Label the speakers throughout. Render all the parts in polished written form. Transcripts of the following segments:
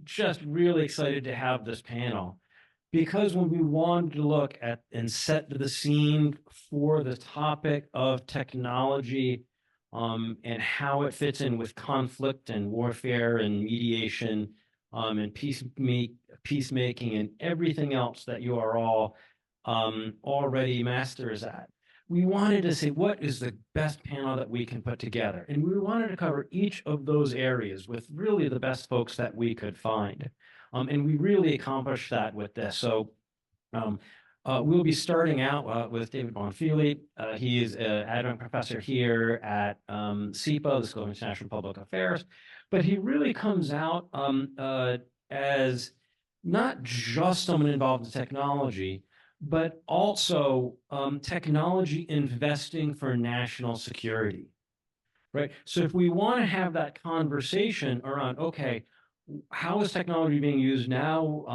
Speaker 1: just really excited to have this panel because when we wanted to look at and set the scene for the topic of technology and how it fits in with conflict and warfare and mediation and peacemaking and everything else that you are all already masters at. We wanted to say, what is the best panel that we can put together? And we wanted to cover each of those areas with really the best folks that we could find. And we really accomplished that with this. So we'll be starting out with David Bonfili. He is an adjunct professor here at SIPA, the School of International Public Affairs, but he really comes out as not just someone involved in technology, but also technology investing for national security, right? So if we want to have that conversation around, okay, how is technology being used now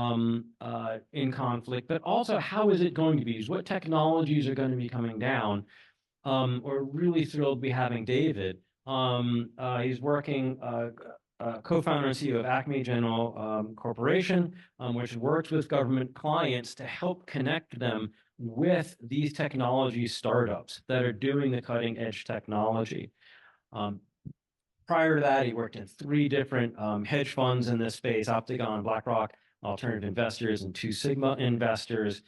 Speaker 1: in conflict, but also how is it going to be used? What technologies are going to be coming down? We're really thrilled to be having David. He's working co-founder and CEO of Acme General Corporation, which works with government clients to help connect them with these technology startups that are doing the cutting edge technology. Prior to that, he worked in 3 different hedge funds in this space: Optagon, BlackRock, Alternative Investors, and Two Sigma Investors.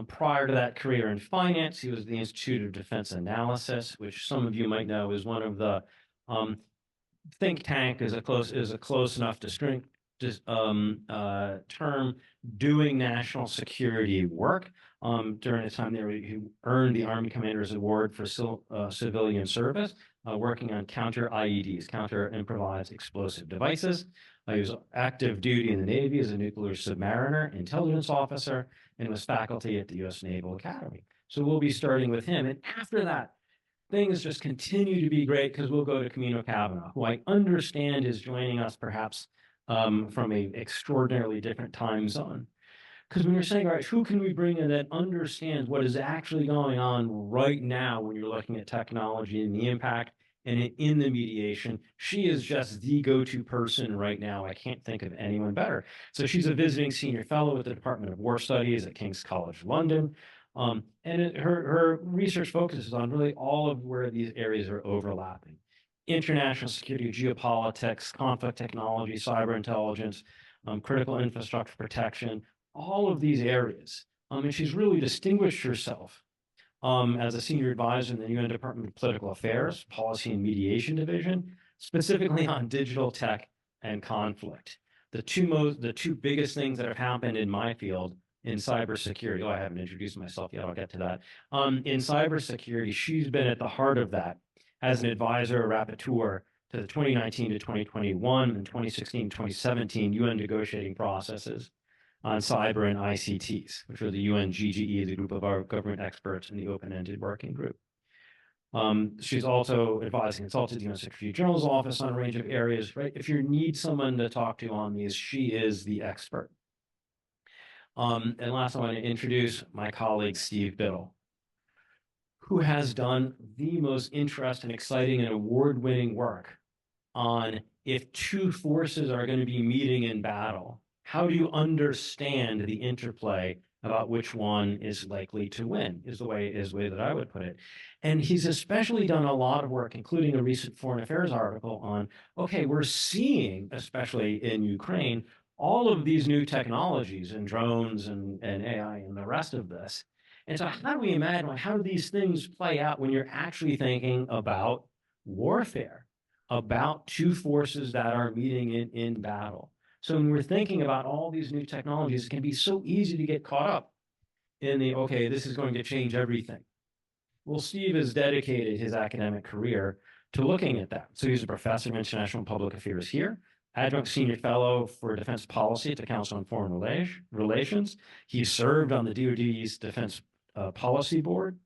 Speaker 1: Prior to that career in finance, he was at the Institute of Defense Analysis, which some of you might know is one of the think tank is a close enough term doing national security work. During his time there, he earned the Army Commander's Award for civilian service, working on counter IEDs, counter improvised explosive devices. He was active duty in the Navy as a nuclear submariner intelligence officer and was faculty at the U.S. Naval Academy. So we'll be starting with him. And after that, things just continue to be great because we'll go to Camino Kavanagh, who I understand is joining us perhaps from a extraordinarily different time zone. Because when you're saying, all right, who can we bring in that understands what is actually going on right now when you're looking at technology and the impact and in the mediation, she is just the go-to person right now. I can't think of anyone better. So she's a visiting senior fellow at the Department of War Studies at King's College London. Her research focuses on really all of where these areas are overlapping: international security, geopolitics, conflict technology, cyber intelligence, critical infrastructure protection, all of these areas. And she's really distinguished herself as a senior advisor in the UN Department of Political Affairs, Policy and Mediation Division, specifically on digital tech and conflict. The two biggest things that have happened in my field in cybersecurity. Oh, I haven't introduced myself yet. I'll get to that. In cybersecurity, she's been at the heart of that as an advisor, a rapporteur to the 2019 to 2021 and 2016, 2017 UN negotiating processes on cyber and ICTs, which are the UN GGE, the group of our government experts in the open-ended working group. She's also advising and consulted the UN Secretary General's office on a range of areas, right? If you need someone to talk to on these, she is the expert. And last, I want to introduce my colleague, Steve Biddle, who has done the most interesting, exciting, and award-winning work on if 2 forces are going to be meeting in battle, how do you understand the interplay about which one is likely to win, is the way that I would put it. And he's especially done a lot of work, including a recent Foreign Affairs article on, okay, we're seeing, especially in Ukraine, all of these new technologies and drones and AI and the rest of this. And so how do we imagine, how do these things play out when you're actually thinking about warfare, about 2 forces that are meeting in battle? So when we're thinking about all these new technologies, it can be so easy to get caught up in the, okay, this is going to change everything. Well, Steve has dedicated his academic career to looking at that. So he's a professor of international public affairs here, adjunct senior fellow for defense policy at the Council on Foreign Relations. He served on the DoD's Defense Policy Board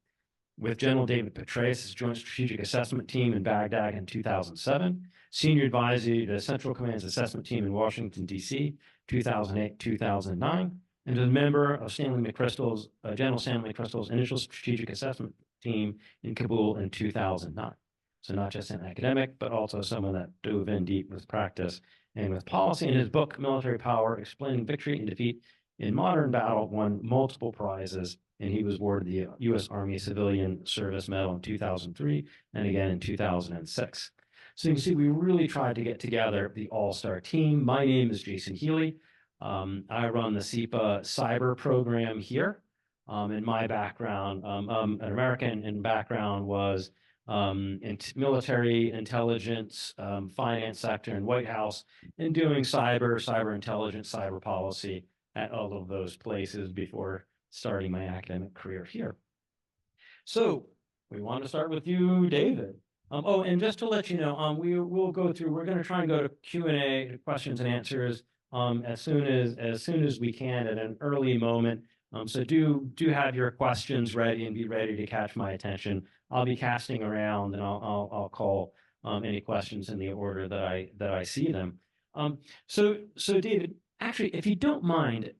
Speaker 1: with General David Petraeus' Joint Strategic Assessment Team in Baghdad in 2007, senior advisor to the Central Command's Assessment Team in Washington, D.C., 2008-2009, and a member of General Stanley McChrystal's Initial Strategic Assessment Team in Kabul in 2009. So not just an academic, but also someone that dove in deep with practice and with policy. In his book, Military Power, Explaining Victory and Defeat in Modern Battle, won multiple prizes, and he was awarded the U.S. Army Civilian Service Medal in 2003 and again in 2006. So you can see we really tried to get together the all-star team. My name is Jason Healey. I run the SIPA cyber program here. And my background, an American in background was in military intelligence, finance sector, and White House, and doing cyber intelligence, cyber policy at all of those places before starting my academic career here. So we want to start with you, David. Oh, and just to let you know, we're going to try and go to Q&A, questions and answers, as soon as we can at an early moment. So do have your questions ready and be ready to catch my attention. I'll be casting around, and I'll call any questions in the order that I see them. So David, actually, if you don't mind,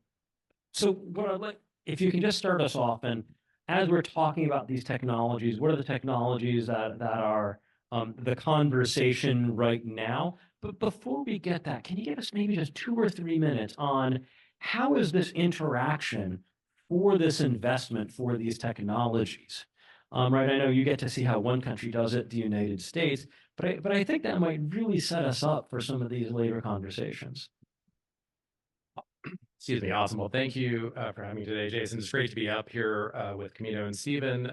Speaker 1: so what I'd like, if you can just start us off, and as we're talking about these technologies, what are the technologies that are the conversation right now? But before we get that, can you give us maybe just 2 or 3 minutes on how is this interaction for this investment for these technologies? Right, I know you get to see how one country does it, the United States, but I think that might really set us up for some of these later conversations.
Speaker 2: Excuse me. Awesome. Well, thank you for having me today, Jason. It's great to be up here with Camino and Stephen.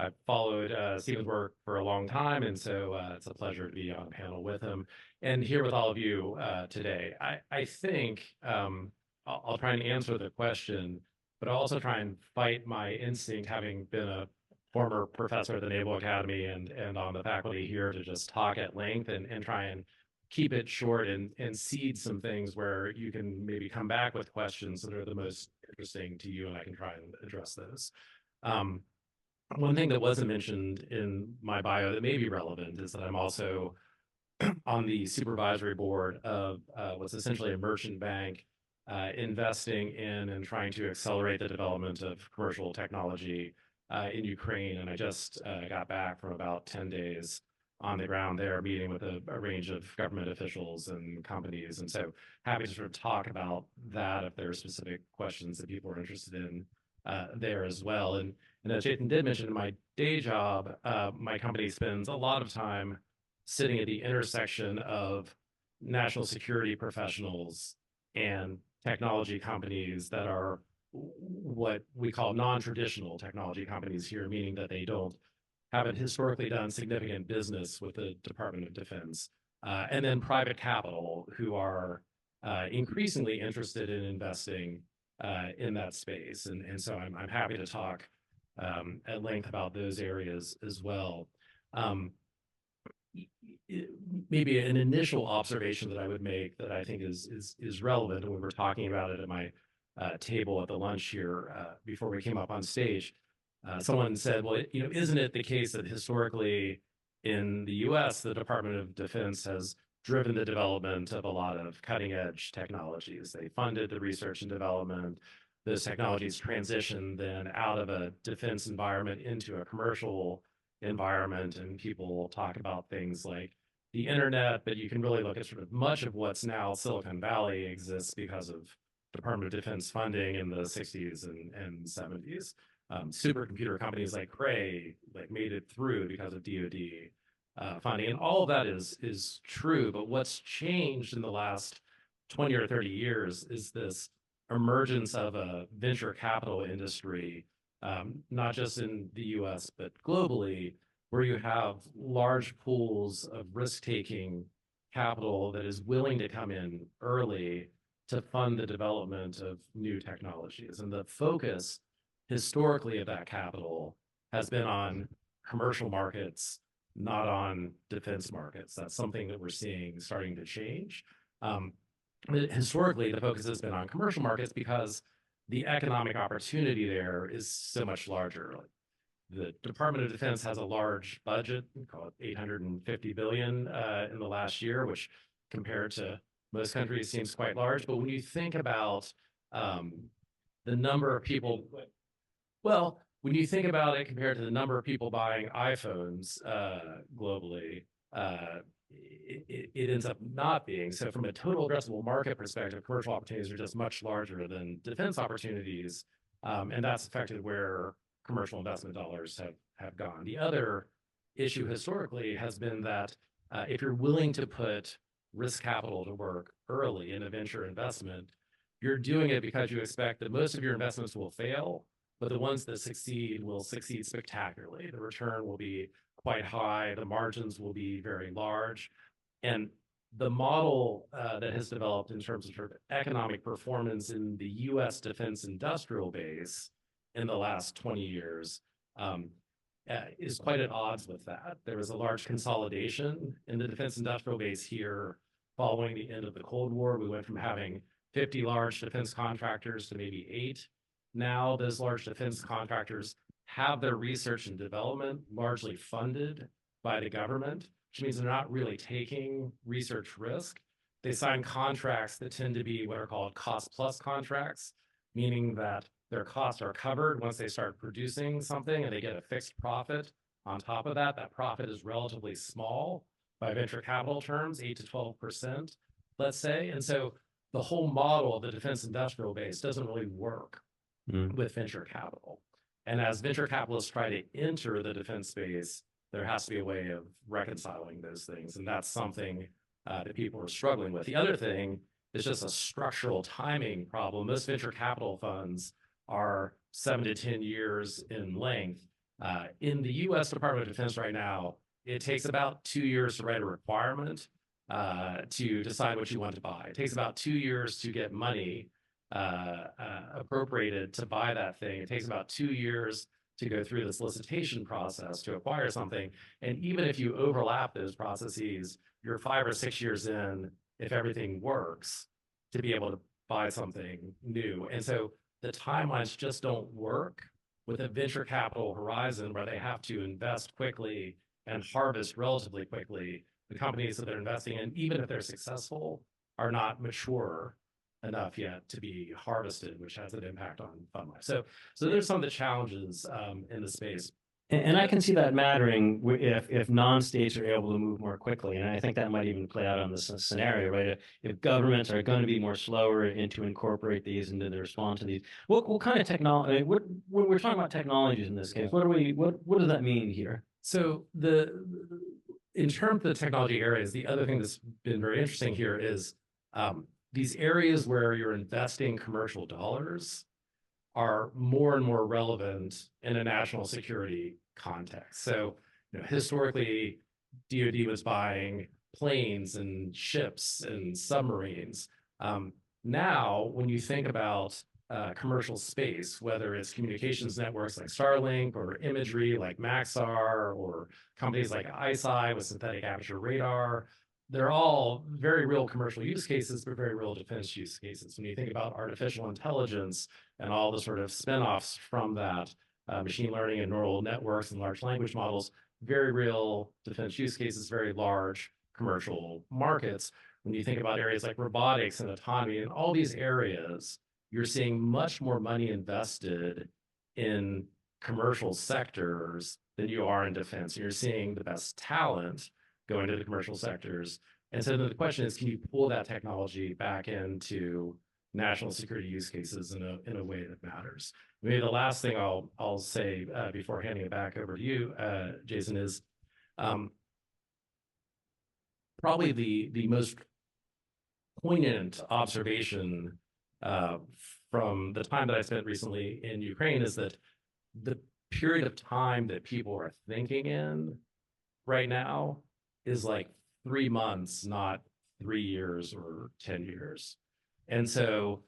Speaker 2: I've followed Stephen's work for a long time, and so it's a pleasure to be on a panel with him and here with all of you today. I think I'll try and answer the question, but I'll also try and fight my instinct, having been a former professor at the Naval Academy and on the faculty here, to just talk at length and try and keep it short and seed some things where you can maybe come back with questions that are the most interesting to you, and I can try and address those. One thing that wasn't mentioned in my bio that may be relevant is that I'm also on the supervisory board of what's essentially a merchant bank, investing in and trying to accelerate the development of commercial technology in Ukraine. And I just got back from about 10 days on the ground there, meeting with a range of government officials and companies. And so happy to sort of talk about that if there are specific questions that people are interested in there as well. And as Jason did mention, in my day job, my company spends a lot of time sitting at the intersection of national security professionals and technology companies that are what we call non-traditional technology companies here, meaning that they haven't historically done significant business with the Department of Defense, and then private capital, who are increasingly interested in investing in that space. And so I'm happy to talk at length about those areas as well. Maybe an initial observation that I would make that I think is relevant, and we were talking about it at my table at the lunch here before we came up on stage. Someone said, well, isn't it the case that historically in the US, the Department of Defense has driven the development of a lot of cutting edge technologies? They funded the research and development. Those technologies transition then out of a defense environment into a commercial environment, and people talk about things like the internet, but you can really look at sort of much of what's now Silicon Valley exists because of Department of Defense funding in the 60s and 70s. Supercomputer companies like Cray made it through because of DoD funding, and all of that is true. But what's changed in the last 20 or 30 years is this emergence of a venture capital industry, not just in the US, but globally, where you have large pools of risk-taking capital that is willing to come in early to fund the development of new technologies. And the focus historically of that capital has been on commercial markets, not on defense markets. That's something that we're seeing starting to change. Historically, the focus has been on commercial markets because the economic opportunity there is so much larger. The Department of Defense has a large budget, we call it $850 billion in the last year, which compared to most countries seems quite large. But when you think about the number of people, well, when you think about it compared to the number of people buying iPhones globally, it it ends up not being. So from a total addressable market perspective, commercial opportunities are just much larger than defense opportunities. And that's affected where commercial investment dollars have gone. The other issue historically has been that if you're willing to put risk capital to work early in a venture investment, you're doing it because you expect that most of your investments will fail, but the ones that succeed will succeed spectacularly. The return will be quite high, the margins will be very large. And the model that has developed in terms of sort of economic performance in the US defense industrial base in the last 20 years is quite at odds with that. There was a large consolidation in the defense industrial base here following the end of the Cold War. We went from having 50 large defense contractors to maybe 8. Now those large defense contractors have their research and development largely funded by the government, which means they're not really taking research risk. They sign contracts that tend to be what are called cost plus contracts, meaning that their costs are covered once they start producing something and they get a fixed profit on top of that. That profit is relatively small by venture capital terms, 8 to 12%, let's say. And so the whole model of the defense industrial base doesn't really work with venture capital. And as venture capitalists try to enter the defense space, there has to be a way of reconciling those things. And that's something that people are struggling with. The other thing is just a structural timing problem. Most venture capital funds are 7 to 10 years in length. In the US Department of Defense right now, it takes about 2 years to write a requirement to decide what you want to buy. It takes about 2 years to get money appropriated to buy that thing. It takes about 2 years to go through the solicitation process to acquire something. And even if you overlap those processes, you're 5 or 6 years in, if everything works, to be able to buy something new. And so the timelines just don't work with a venture capital horizon where they have to invest quickly and harvest relatively quickly. The companies that they're investing in, even if they're successful, are not mature enough yet to be harvested, which has an impact on fund life. So there's some of the challenges in the space.
Speaker 1: And I can see that mattering if non-states are able to move more quickly. And I think that might even play out on this scenario, right? If governments are going to be more slower to incorporate these and to respond to these, what kind of technology? When we're talking about technologies in this case, what does that mean here?
Speaker 2: So in terms of the technology areas, the other thing that's been very interesting here is these areas where you're investing commercial dollars are more and more relevant in a national security context. So, historically, DoD was buying planes and ships and submarines. Now, when you think about commercial space, whether it's communications networks like Starlink or imagery like Maxar or companies like ISI with synthetic aperture radar, they're all very real commercial use cases, but very real defense use cases. When you think about artificial intelligence and all the sort of spinoffs from that, machine learning and neural networks and large language models, very real defense use cases, very large commercial markets. When you think about areas like robotics and autonomy and all these areas, you're seeing much more money invested in commercial sectors than you are in defense. And you're seeing the best talent going to the commercial sectors. And so the question is, can you pull that technology back into national security use cases in a way that matters? Maybe the last thing I'll say before handing it back over to you, Jason, is probably the most poignant observation from the time that I spent recently in Ukraine is that the period of time that people are thinking in right now is like 3 months, not 3 years or 10 years. And so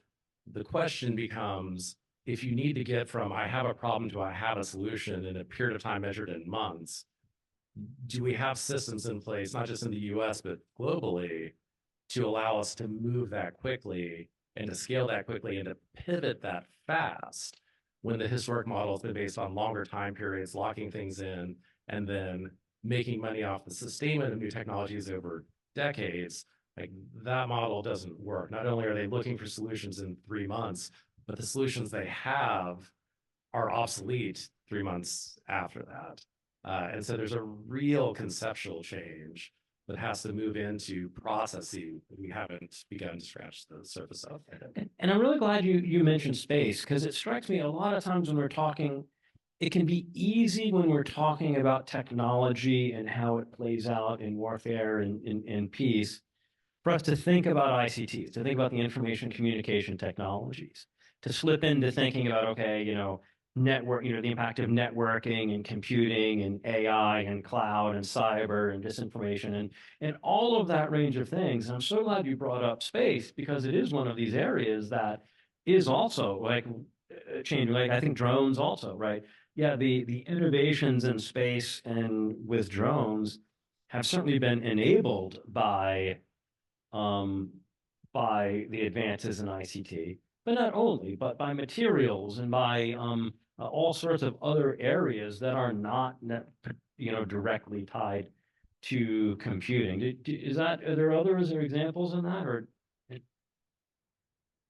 Speaker 2: the question becomes, if you need to get from I have a problem to I have a solution in a period of time measured in months, do we have systems in place, not just in the US, but globally, to allow us to move that quickly and to scale that quickly and to pivot that fast when the historic model has been based on longer time periods, locking things in, and then making money off the sustainment of new technologies over decades? Like, that model doesn't work. Not only are they looking for solutions in 3 months, but the solutions they have are obsolete 3 months after that. And so there's a real conceptual change that has to move into processing that we haven't begun to scratch the surface of.
Speaker 1: And I'm really glad you mentioned space, because it strikes me a lot of times when we're talking, it can be easy when we're talking about technology and how it plays out in warfare and in peace, for us to think about ICTs, to think about the information communication technologies, to slip into thinking about, okay, network, the impact of networking and computing and AI and cloud and cyber and disinformation and all of that range of things. And I'm so glad you brought up space, because it is one of these areas that is also like changing. Like I think drones also, right? Yeah, the innovations in space and with drones have certainly been enabled by the advances in ICT, but not only, but by materials and by all sorts of other areas that are not directly tied to computing. Are there others or examples in that, or?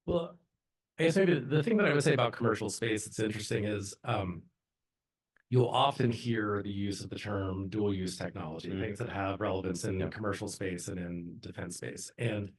Speaker 2: Well, I guess maybe the thing that I would say about commercial space that's interesting is you'll often hear the use of the term dual use technology, things that have relevance in commercial space and in defense space. And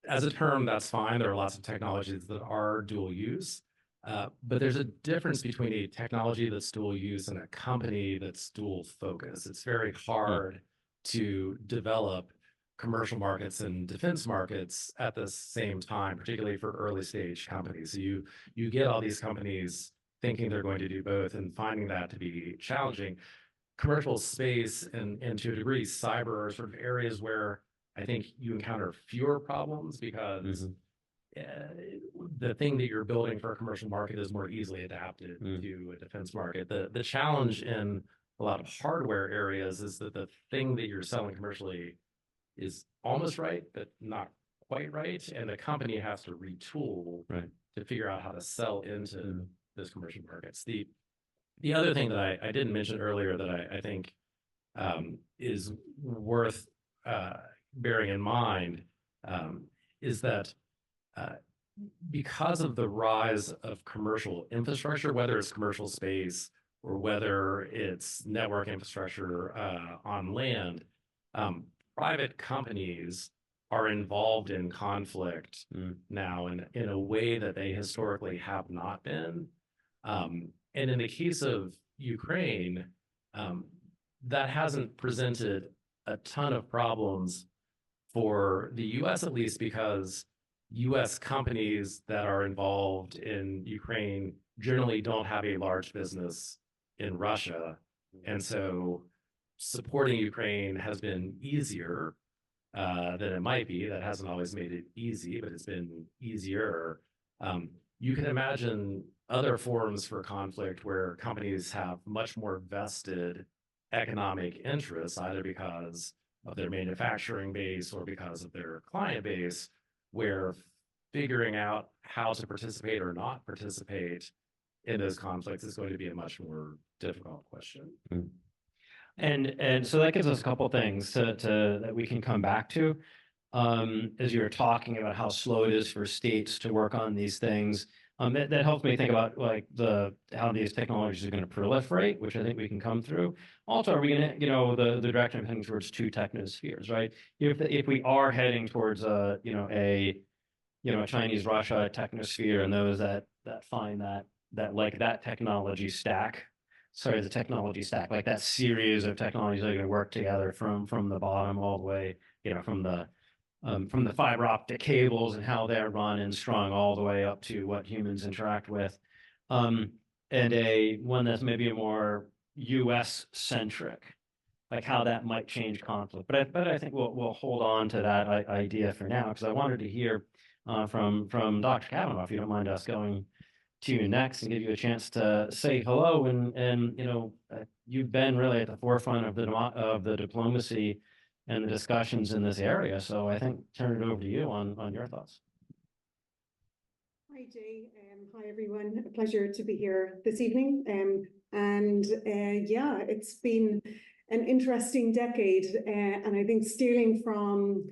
Speaker 2: as a term, that's fine. There are lots of technologies that are dual use, but there's a difference between a technology that's dual use and a company that's dual focus. It's very hard to develop commercial markets and defense markets at the same time, particularly for early stage companies. So you get all these companies thinking they're going to do both and finding that to be challenging. Commercial space and to a degree, cyber are sort of areas where I think you encounter fewer problems because the thing that you're building for a commercial market is more easily adapted to a defense market. The challenge in a lot of hardware areas is that the thing that you're selling commercially is almost right, but not quite right. And the company has to retool to figure out how to sell into those commercial markets. The other thing that I didn't mention earlier that I think is worth bearing in mind is that because of the rise of commercial infrastructure, whether it's commercial space or whether it's network infrastructure on land, private companies are involved in conflict now in a way that they historically have not been. And in the case of Ukraine, that hasn't presented a ton of problems for the US, at least because US companies that are involved in Ukraine generally don't have a large business in Russia. And so supporting Ukraine has been easier than it might be. That hasn't always made it easy, but it's been easier. You can imagine other forms for conflict where companies have much more vested economic interests, either because of their manufacturing base or because of their client base, where figuring out how to participate or not participate in those conflicts is going to be a much more difficult question.
Speaker 1: And so that gives us a couple things that we can come back to. As you're talking about how slow it is for states to work on these things, that helps me think about like how these technologies are going to proliferate, which I think we can come through. Also, are we going to, the direction of heading towards two technospheres, right? If we are heading towards a Chinese Russia technosphere, and those that find that like that technology stack, the technology stack, like that series of technologies that are going to work together from the bottom all the way, from the fiber optic cables and how they're run and strung all the way up to what humans interact with, and one that's maybe a more U.S. centric, like how that might change conflict. But I think we'll hold on to that idea for now, because I wanted to hear from Dr. Kavanagh, if you don't mind us going to you next and give you a chance to say hello. And you've been really at the forefront of the diplomacy and the discussions in this area. So I think turn it over to you on your thoughts.
Speaker 3: Hi, Jay. Hi, everyone. A pleasure to be here this evening. Yeah, it's been an interesting decade. And I think stealing from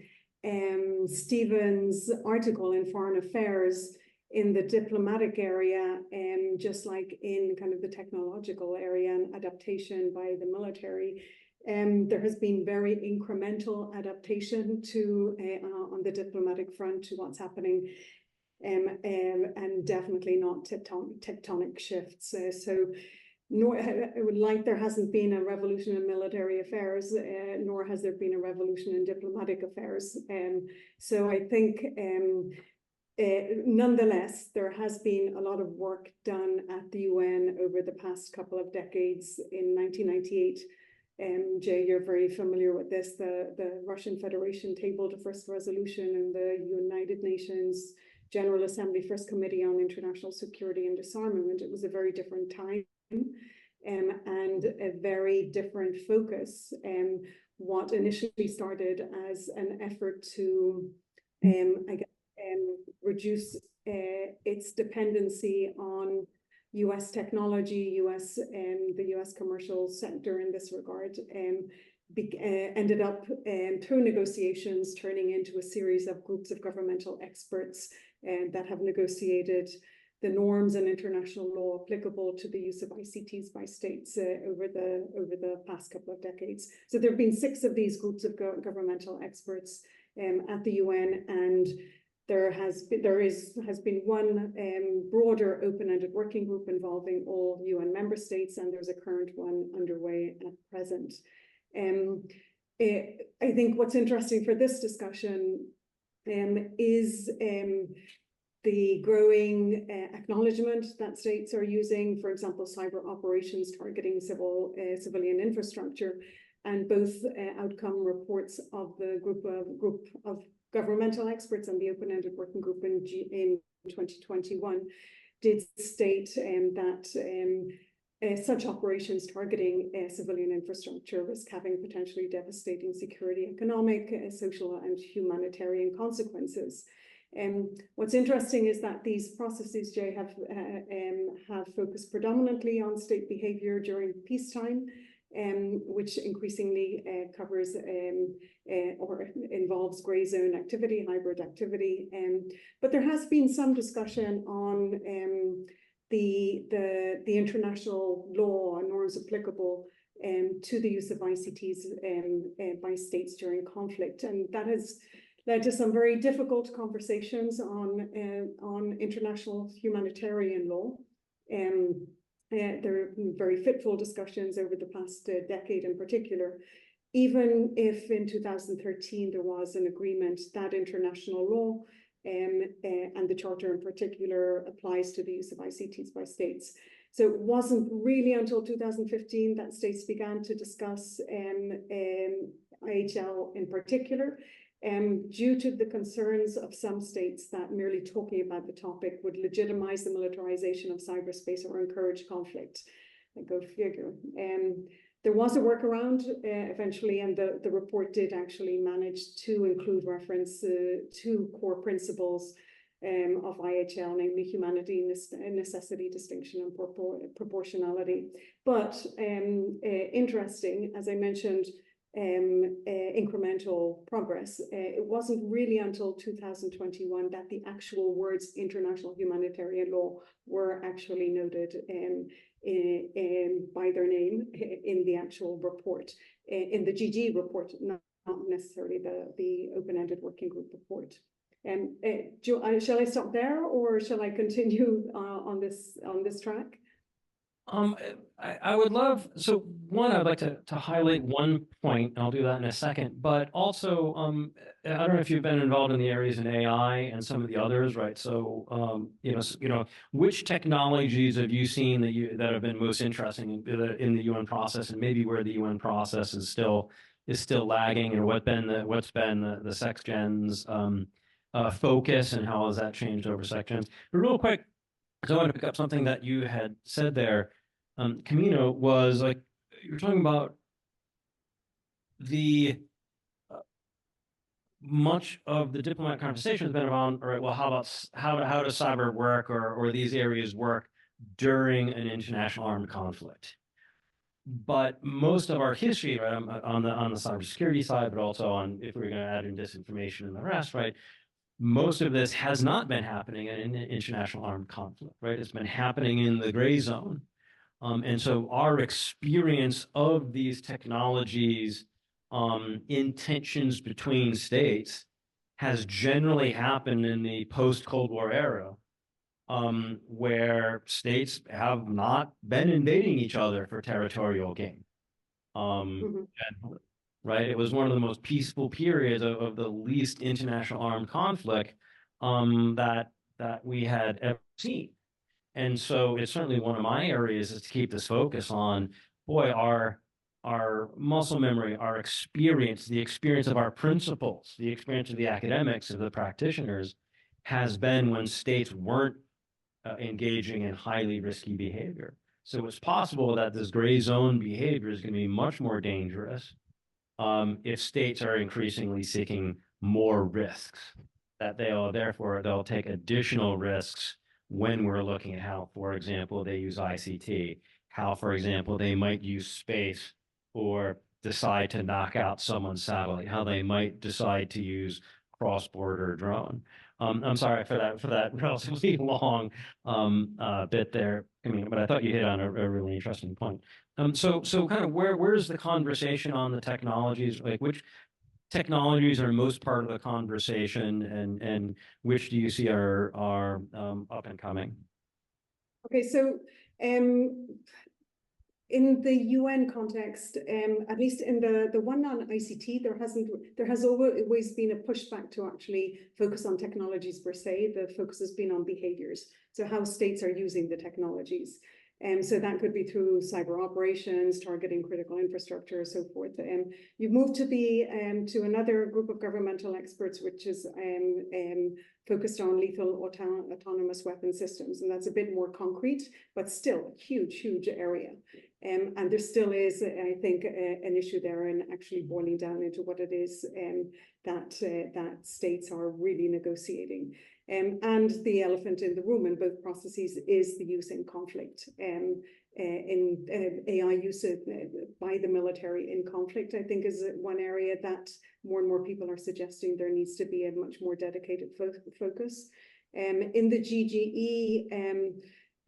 Speaker 3: Stephen's article in Foreign Affairs, in the diplomatic area, just like in kind of the technological area and adaptation by the military, There has been very incremental adaptation to on the diplomatic front to what's happening, and definitely not tectonic shifts. Nor there hasn't been a revolution in military affairs, nor has there been a revolution in diplomatic affairs. So I think, nonetheless, there has been a lot of work done at the UN over the past couple of decades. In 1998, Jay, you're very familiar with this. The Russian Federation tabled a first resolution in the United Nations General Assembly First Committee on International Security and Disarmament. It was a very different time. And a very different focus. What initially started as an effort to, reduce its dependency on U.S. technology, the U.S. commercial sector in this regard, ended up through negotiations turning into a series of groups of governmental experts that have negotiated the norms and international law applicable to the use of ICTs by states over the past couple of decades. So there have been 6 of these groups of governmental experts at the UN, and there has been one broader open-ended working group involving all UN member states, and there's a current one underway at present. I think what's interesting for this discussion is the growing acknowledgement that states are using, for example, cyber operations targeting civilian infrastructure, and both outcome reports of the group of governmental experts and the open-ended working group in 2021 did state that such operations targeting civilian infrastructure risk having potentially devastating security, economic, social, and humanitarian consequences. What's interesting is that these processes, Jay, have focused predominantly on state behavior during peacetime, which increasingly covers or involves gray zone activity, hybrid activity. But there has been some discussion on the international law and norms applicable to the use of ICTs by states during conflict, and that has led to some very difficult conversations on international humanitarian law. There have been very fitful discussions over the past decade in particular, even if in 2013 there was an agreement that international law and the Charter in particular applies to the use of ICTs by states. So it wasn't really until 2015 that states began to discuss IHL in particular, due to the concerns of some states that merely talking about the topic would legitimize the militarization of cyberspace or encourage conflict. Go figure. There was a workaround eventually, and the report did actually manage to include reference to core principles of IHL, namely humanity, necessity, distinction, and proportionality. But interesting, as I mentioned, incremental progress. It wasn't really until 2021 that the actual words international humanitarian law were actually noted by their name in the actual report, in the GG report, not necessarily the open-ended working group report. Shall I stop there, or shall I continue on this track?
Speaker 1: I would love, so one, I'd like to highlight one point, and I'll do that in a second, but also, I don't know if you've been involved in the areas in AI and some of the others, right? So, which technologies have you seen that have been most interesting in the UN process, and maybe where the UN process is still lagging, and what's been the SecGen's focus, and how has that changed over SecGen's? But real quick, so I want to pick up something that you had said there. Camino was like, you're talking about the much of the diplomatic conversation has been around, all right, well, how does cyber work, or these areas work during an international armed conflict? But most of our history, right, on the cybersecurity side, but also on, if we're going to add in disinformation and the rest, right, most of this has not been happening in an international armed conflict, right? It's been happening in the gray zone. And so our experience of these technologies in tensions between states has generally happened in the post-Cold War era, where states have not been invading each other for territorial gain. Generally, right? It was one of the most peaceful periods of the least international armed conflict that we had ever seen. And so it's certainly one of my areas is to keep this focus on, boy, our muscle memory, our experience, the experience of our principals, the experience of the academics, of the practitioners, has been when states weren't engaging in highly risky behavior. So it's possible that this gray zone behavior is going to be much more dangerous if states are increasingly seeking more risks, that they'll take additional risks when we're looking at how, for example, they use ICT, how, for example, they might use space or decide to knock out someone's satellite, how they might decide to use cross-border drone. I'm sorry for that relatively long bit there, but I thought you hit on a really interesting point. So kind of where's the conversation on the technologies? Like which technologies are most part of the conversation, and which do you see are up and coming?
Speaker 3: Okay, so in the UN context, at least in the one on ICT, there has always been a pushback to actually focus on technologies per se. The focus has been on behaviors, so how states are using the technologies. So that could be through cyber operations, targeting critical infrastructure, so forth. You've moved to to another group of governmental experts, which is focused on lethal autonomous weapon systems, and that's a bit more concrete, but still a huge area. And there still is, I think, an issue there in actually boiling down into what it is that states are really negotiating. And the elephant in the room in both processes is the use in conflict. In AI use by the military in conflict, I think, is one area that more and more people are suggesting there needs to be a much more dedicated focus. In the GGE,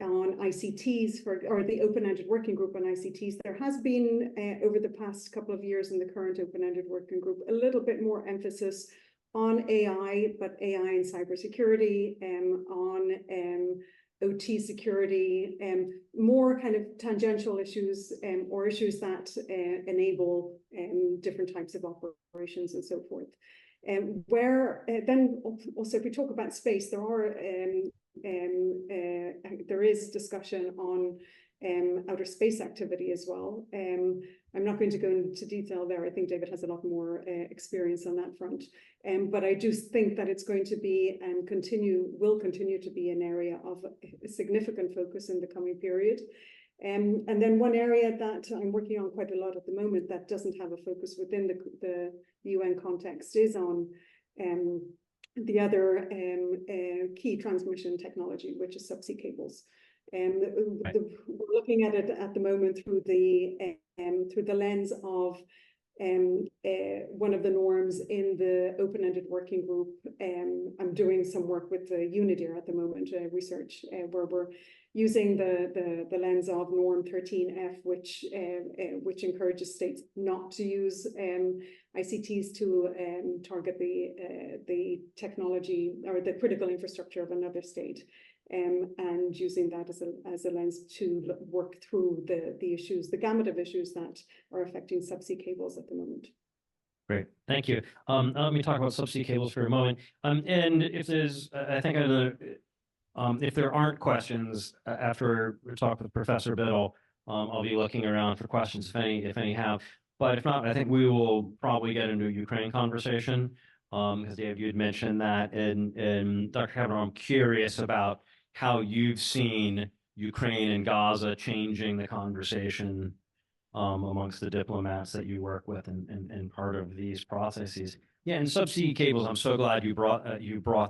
Speaker 3: on ICTs, or the open-ended working group on ICTs, there has been, over the past couple of years in the current open-ended working group, a little bit more emphasis on AI, but AI and cybersecurity, on OT security, more kind of tangential issues, or issues that enable different types of operations and so forth. Where then also, if we talk about space, there is discussion on outer space activity as well. I'm not going to go into detail there. I think David has a lot more experience on that front. But I do think that it's going to be and will continue to be an area of significant focus in the coming period. And then one area that I'm working on quite a lot at the moment that doesn't have a focus within the UN context is on the other key transmission technology, which is subsea cables. We're looking at it at the moment through the lens of one of the norms in the open-ended working group. I'm doing some work with the UNIDIR at the moment, research, where we're using the lens of norm 13F, which encourages states not to use ICTs to target the technology or the critical infrastructure of another state. And using that as a lens to work through the issues, the gamut of issues that are affecting subsea cables at the moment.
Speaker 1: Great, thank you. Let me talk about subsea cables for a moment. And if there's, I think, if there aren't questions after we talk with Professor Biddle, I'll be looking around for questions if any have. But if not, I think we will probably get into a Ukraine conversation, because Dave, you had mentioned that, and Dr. Kavanagh, I'm curious about how you've seen Ukraine and Gaza changing the conversation amongst the diplomats that you work with and part of these processes. Yeah, and subsea cables, I'm so glad you brought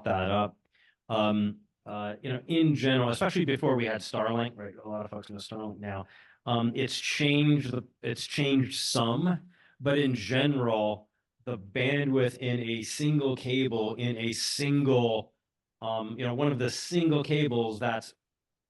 Speaker 1: that up. In general, especially before we had Starlink, right? A lot of folks know Starlink now. It's changed some, but in general, the bandwidth in a single cable in a single, one of the single cables that's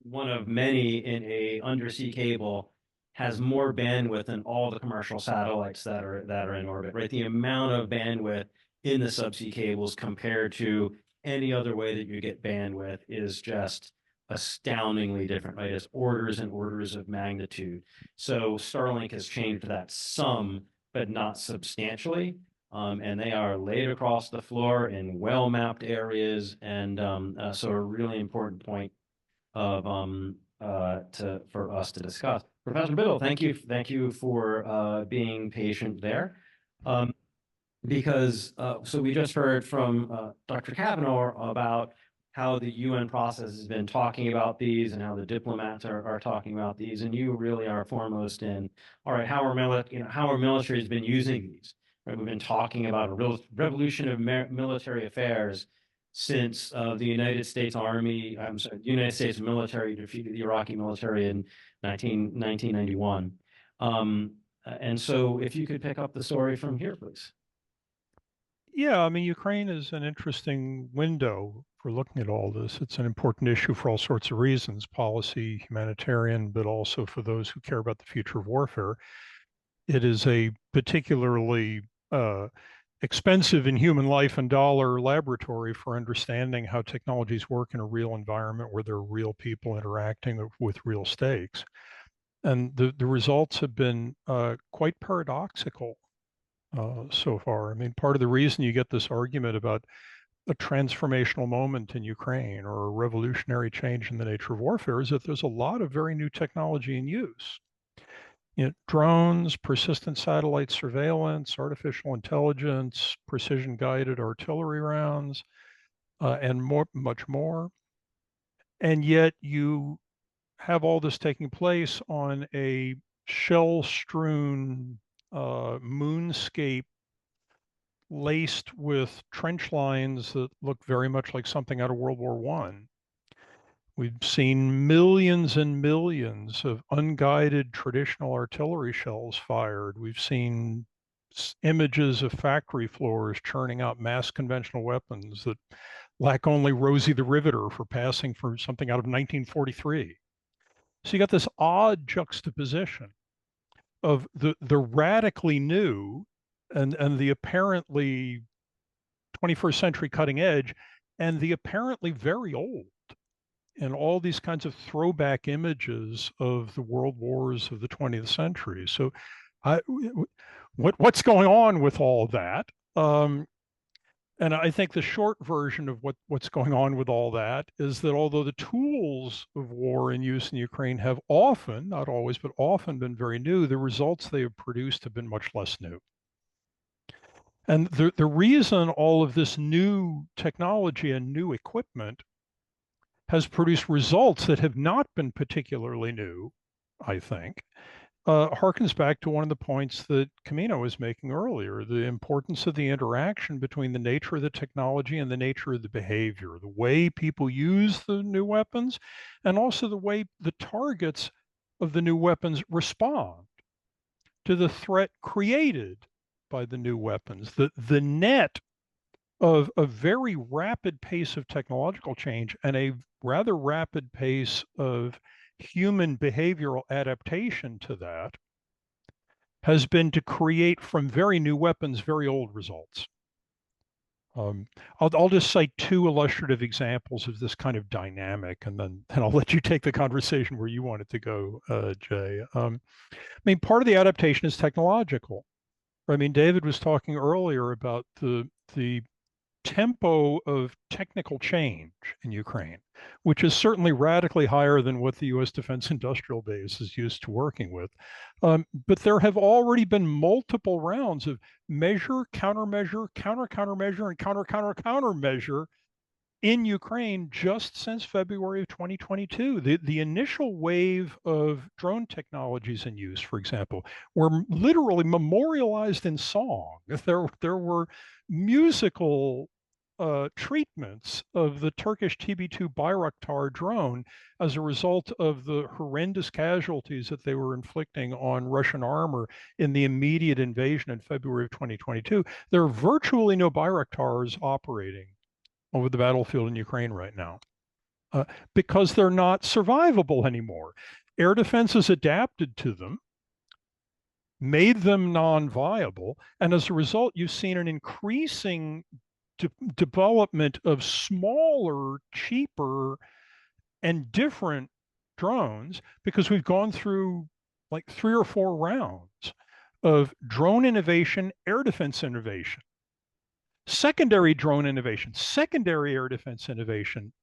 Speaker 1: one of many in a undersea cable has more bandwidth than all the commercial satellites that are in orbit, right? The amount of bandwidth in the subsea cables compared to any other way that you get bandwidth is just astoundingly different, right? It's orders and orders of magnitude. So Starlink has changed that some, but not substantially. And they are laid across the floor in well-mapped areas, and so a really important point of for us to discuss. Professor Biddle, thank you for being patient there. Because so we just heard from Dr. Kavanagh about how the UN process has been talking about these and how the diplomats are talking about these, and you really are foremost in, all right, how our military has been using these. Right? We've been talking about a real revolution of military affairs since the United States Army, I'm sorry, the United States military defeated the Iraqi military in 1991. And so if you could pick up the story from here, please.
Speaker 4: Yeah, I mean, Ukraine is an interesting window for looking at all this. It's an important issue for all sorts of reasons, policy, humanitarian, but also for those who care about the future of warfare. It is a particularly expensive in human life and dollar laboratory for understanding how technologies work in a real environment where there are real people interacting with real stakes. And the results have been quite paradoxical so far. I mean, part of the reason you get this argument about a transformational moment in Ukraine or a revolutionary change in the nature of warfare is that there's a lot of very new technology in use. You know, drones, persistent satellite surveillance, artificial intelligence, precision guided artillery rounds, and much more. And yet you have all this taking place on a shell-strewn moonscape laced with trench lines that look very much like something out of World War I. We've seen millions and millions of unguided traditional artillery shells fired. We've seen images of factory floors churning out mass conventional weapons that lack only Rosie the Riveter for passing for something out of 1943. So you got this odd juxtaposition of the radically new and the apparently 21st century cutting edge and the apparently very old, and all these kinds of throwback images of the world wars of the 20th century. So what's going on with all that? And I think the short version of what's going on with all that is that although the tools of war in use in Ukraine have often, not always, but often been very new, the results they have produced have been much less new. And the reason all of this new technology and new equipment has produced results that have not been particularly new, I think, harkens back to one of the points that Camino was making earlier, the importance of the interaction between the nature of the technology and the nature of the behavior, the way people use the new weapons, and also the way the targets of the new weapons respond to the threat created by the new weapons. The net of a very rapid pace of technological change and a rather rapid pace of human behavioral adaptation to that has been to create from very new weapons very old results. I'll just cite two illustrative examples of this kind of dynamic, and then I'll let you take the conversation where you want it to go, Jay. I mean, part of the adaptation is technological. I mean, David was talking earlier about the tempo of technical change in Ukraine, which is certainly radically higher than what the U.S. Defense Industrial Base is used to working with. But there have already been multiple rounds of measure, countermeasure, countermeasure, and countermeasure in Ukraine just since February of 2022. The initial wave of drone technologies in use, for example, were literally memorialized in song. There were musical treatments of the Turkish TB2 Bayraktar drone as a result of the horrendous casualties that they were inflicting on Russian armor in the immediate invasion in February of 2022. There are virtually no Bayraktars operating over the battlefield in Ukraine right now. because they're not survivable anymore. Air defense has adapted to them, made them non-viable, and as a result, you've seen an increasing development of smaller, cheaper, and different drones, because we've gone through like 3 or 4 rounds of drone innovation, air defense innovation, secondary drone innovation, secondary air defense innovation,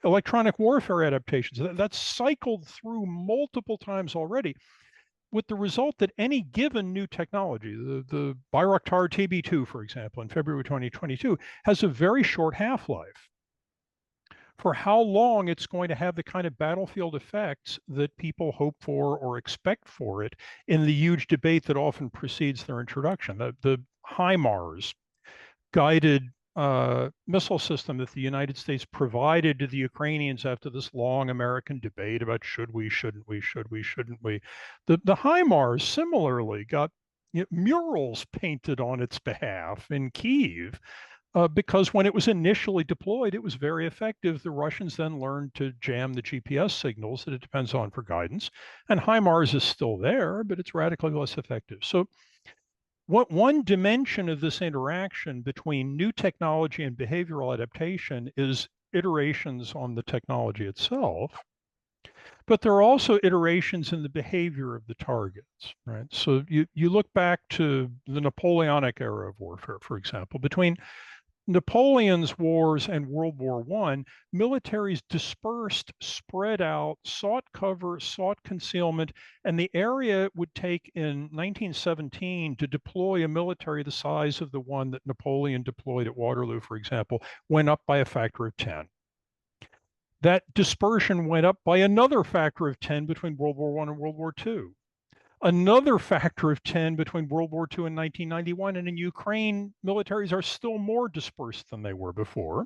Speaker 4: electronic warfare adaptations. That's cycled through multiple times already, with the result that any given new technology, the Bayraktar TB2, for example, in February 2022, has a very short half-life. For how long it's going to have the kind of battlefield effects that people hope for or expect for it in the huge debate that often precedes their introduction. The HIMARS guided missile system that the United States provided to the Ukrainians after this long American debate about should we, shouldn't we, should we, shouldn't we. The HIMARS similarly got murals painted on its behalf in Kyiv, because when it was initially deployed, it was very effective. The Russians then learned to jam the GPS signals that it depends on for guidance. And HIMARS is still there, but it's radically less effective. So one dimension of this interaction between new technology and behavioral adaptation is iterations on the technology itself. But there are also iterations in the behavior of the targets, right? So you look back to the Napoleonic era of warfare, for example. Between Napoleon's wars and World War I, militaries dispersed, spread out, sought cover, sought concealment, and the area it would take in 1917 to deploy a military the size of the one that Napoleon deployed at Waterloo, for example, went up by a factor of 10. That dispersion went up by another factor of 10 between World War I and World War II. Another factor of 10 between World War II and 1991. And in Ukraine, militaries are still more dispersed than they were before.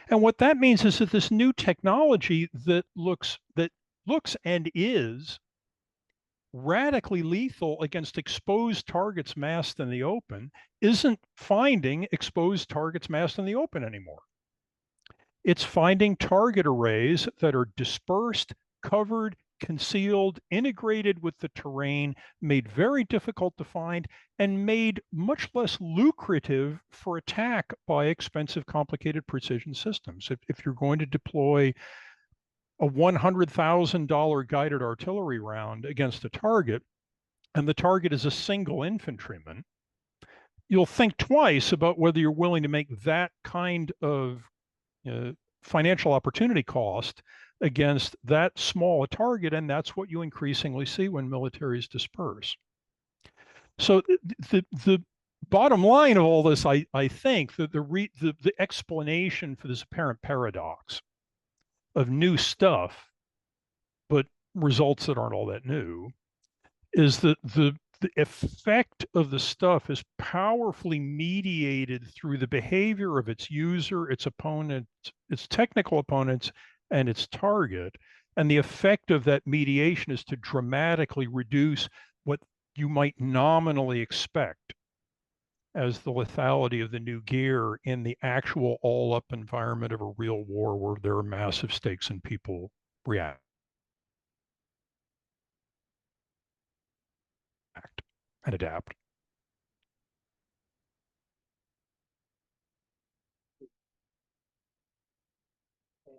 Speaker 4: And what that means is that this new technology that looks and is radically lethal against exposed targets massed in the open isn't finding exposed targets massed in the open anymore. It's finding target arrays that are dispersed, covered, concealed, integrated with the terrain, made very difficult to find, and made much less lucrative for attack by expensive, complicated precision systems. If you're going to deploy a $100,000 guided artillery round against a target, and the target is a single infantryman, you'll think twice about whether you're willing to make that kind of financial opportunity cost against that small a target, and that's what you increasingly see when militaries disperse. So the bottom line of all this, I think that the explanation for this apparent paradox of new stuff, but results that aren't all that new, is that the effect of the stuff is powerfully mediated through the behavior of its user, its opponent, its technical opponents, and its target. And the effect of that mediation is to dramatically reduce what you might nominally expect as the lethality of the new gear in the actual all-up environment of a real war where there are massive stakes and people react and adapt.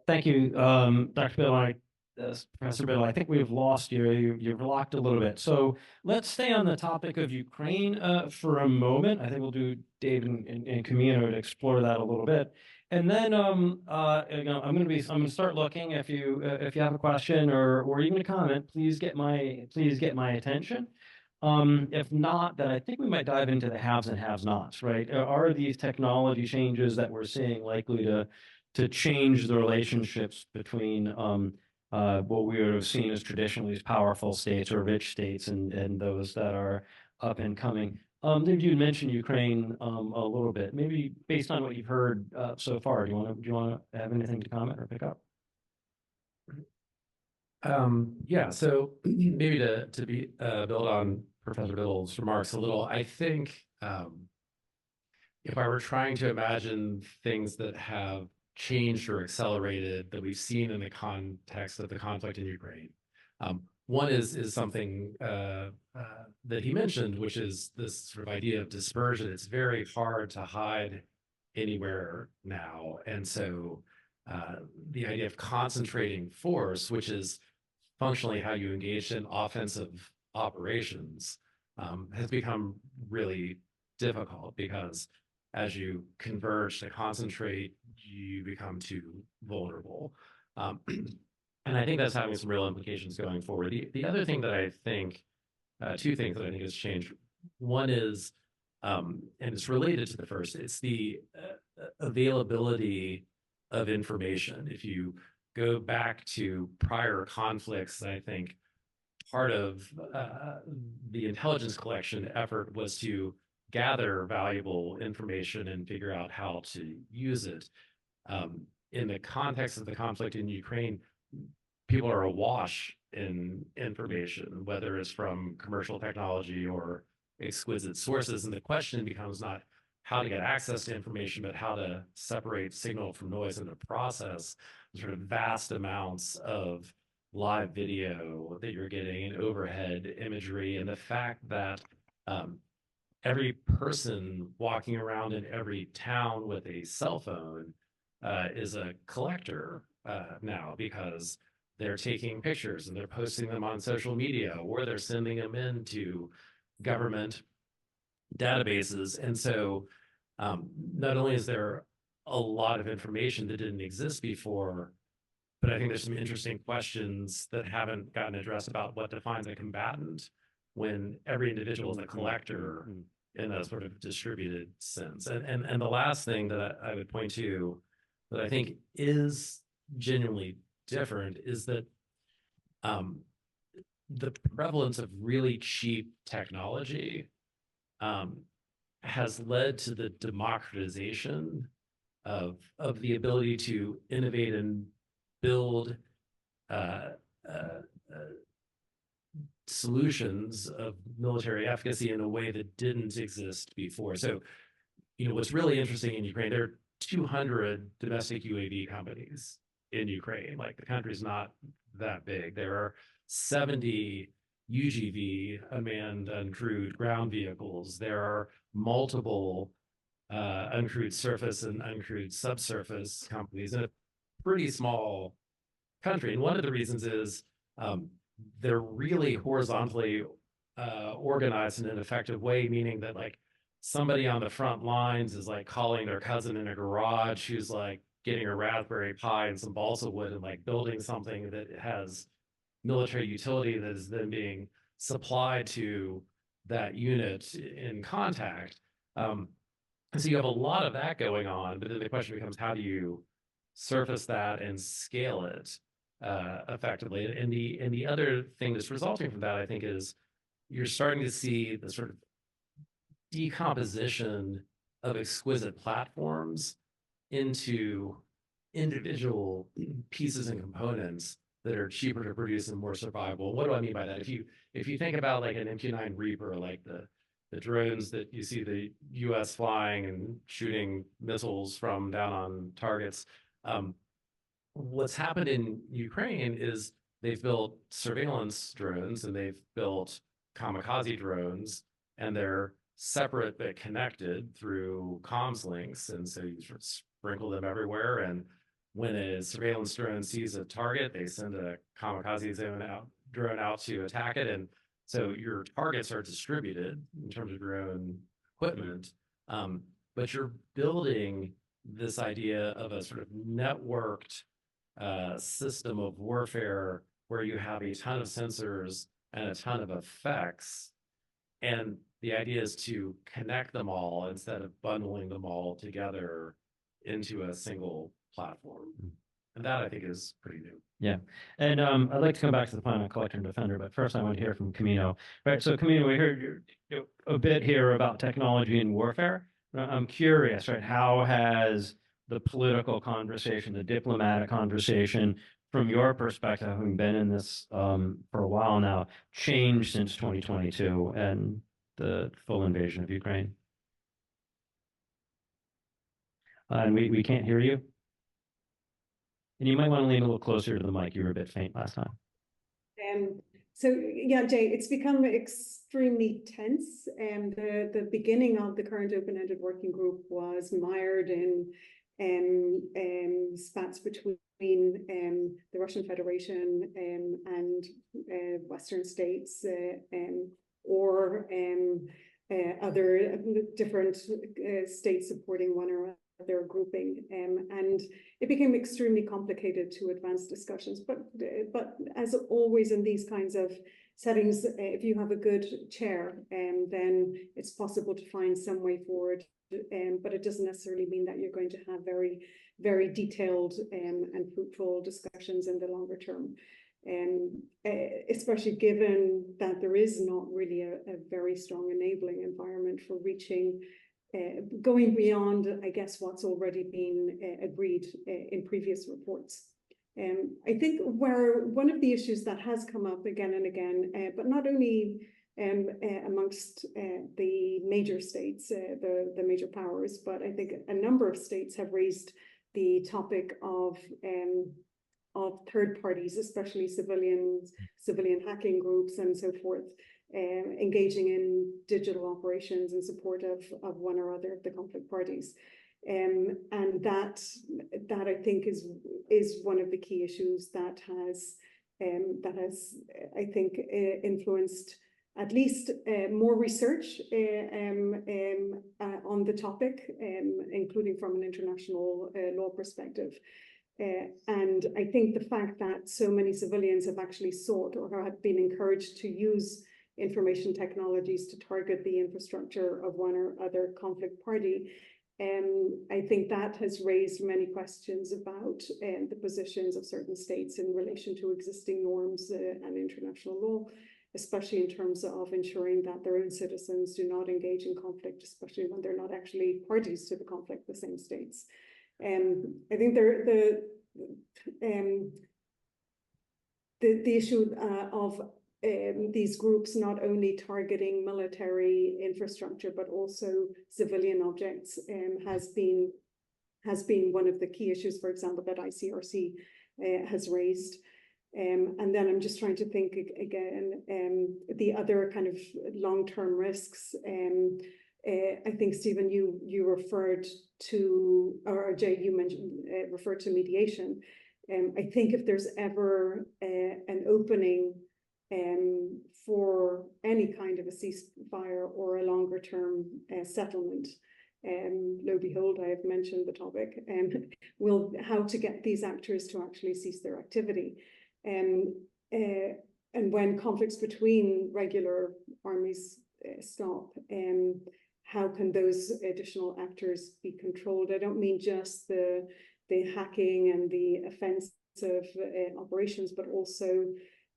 Speaker 1: Thank you, Dr. Biddle. Professor Biddle, I think we've lost you. You've locked a little bit. So let's stay on the topic of Ukraine for a moment. I think we'll do Dave and Camino to explore that a little bit. And then I'm going to start looking. If you have a question or even a comment, please get my attention. If not, then I think we might dive into the haves and have-nots, right? Are these technology changes that we're seeing likely to change the relationships between what we would have seen as traditionally as powerful states or rich states and those that are up and coming? Maybe you mentioned Ukraine a little bit. Maybe based on what you've heard so far, do you want to have anything to comment or pick up?
Speaker 2: Yeah, so maybe to build on Professor Biddle's remarks a little, I think if I were trying to imagine things that have changed or accelerated that we've seen in the context of the conflict in Ukraine. One is something that he mentioned, which is this sort of idea of dispersion. It's very hard to hide anywhere now. And so the idea of concentrating force, which is functionally how you engage in offensive operations, has become really difficult because as you converge to concentrate, you become too vulnerable. And I think that's having some real implications going forward. The other thing that I think, two things that I think has changed. One is, and it's related to the first, it's the availability of information. If you go back to prior conflicts, I think part of the intelligence collection effort was to gather valuable information and figure out how to use it. In the context of the conflict in Ukraine, people are awash in information, whether it's from commercial technology or exquisite sources. And the question becomes not how to get access to information, but how to separate signal from noise in the process. Sort of vast amounts of live video that you're getting and overhead imagery, and the fact that every person walking around in every town with a cell phone is a collector now, because they're taking pictures and they're posting them on social media, or they're sending them into government databases. And so not only is there a lot of information that didn't exist before, but I think there's some interesting questions that haven't gotten addressed about what defines a combatant when every individual is a collector in a sort of distributed sense. And the last thing that I would point to that I think is genuinely different is that the prevalence of really cheap technology has led to the democratization of the ability to innovate and build solutions of military efficacy in a way that didn't exist before. So, what's really interesting in Ukraine, there are 200 domestic UAV companies in Ukraine. Like, the country's not that big. There are 70 UGV, unmanned uncrewed ground vehicles. There are multiple uncrewed surface and uncrewed subsurface companies in a pretty small country. And one of the reasons is they're really horizontally organized in an effective way, meaning that like somebody on the front lines is like calling their cousin in a garage who's like getting a Raspberry Pi and some balsa wood and like building something that has military utility that is then being supplied to that unit in contact. And so you have a lot of that going on, but then the question becomes, how do you surface that and scale it effectively? And the other thing that's resulting from that, I think, is you're starting to see the sort of decomposition of exquisite platforms into individual pieces and components that are cheaper to produce and more survivable. What do I mean by that? If you think about like an MQ-9 Reaper, like the drones that you see the US flying and shooting missiles from down on targets, what's happened in Ukraine is they've built surveillance drones and they've built kamikaze drones, and they're separate but connected through comms links. And so you sort of sprinkle them everywhere. And when a surveillance drone sees a target, they send a kamikaze drone out to attack it. And so your targets are distributed in terms of your own equipment, but you're building this idea of a sort of networked system of warfare where you have a ton of sensors and a ton of effects. And the idea is to connect them all instead of bundling them all together into a single platform. And that, I think, is pretty new.
Speaker 1: Yeah. And I'd like to come back to the final collector and defender, but first I want to hear from Camino. Right. So Camino, we heard a bit here about technology and warfare. I'm curious, right? How has the political conversation, the diplomatic conversation, from your perspective, having been in this for a while now, changed since 2022 and the full invasion of Ukraine? And we can't hear you. And you might want to lean a little closer to the mic. You were a bit faint last time.
Speaker 3: So yeah, Jay, it's become extremely tense. And the beginning of the current open-ended working group was mired in spats between the Russian Federation and Western states or other different states supporting one or other grouping, and it became extremely complicated to advance discussions. But as always in these kinds of settings, if you have a good chair, then it's possible to find some way forward. But it doesn't necessarily mean that you're going to have very, very detailed and fruitful discussions in the longer term. Especially given that there is not really a very strong enabling environment for reaching, going beyond, I guess, what's already been agreed in previous reports. I think where one of the issues that has come up again and again, but not only amongst the major states, the major powers, but I think a number of states have raised the topic of third parties, especially civilian hacking groups and so forth, engaging in digital operations in support of one or other of the conflict parties. And that I think is one of the key issues that has I think influenced at least more research on the topic, including from an international law perspective. And I think the fact that so many civilians have actually sought or have been encouraged to use information technologies to target the infrastructure of one or other conflict party, I think that has raised many questions about the positions of certain states in relation to existing norms and international law, especially in terms of ensuring that their own citizens do not engage in conflict, especially when they're not actually parties to the conflict, the same states. I think the issue of these groups not only targeting military infrastructure but also civilian objects has been one of the key issues, for example, that ICRC has raised. And then I'm just trying to think again, the other kind of long-term risks. I think, Stephen, you referred to, or Jay, you mentioned, referred to mediation. I think if there's ever an opening for any kind of a ceasefire or a longer term settlement, lo and behold, I have mentioned the topic, how to get these actors to actually cease their activity. And when conflicts between regular armies stop, how can those additional actors be controlled? I don't mean just the hacking and the offensive operations, but also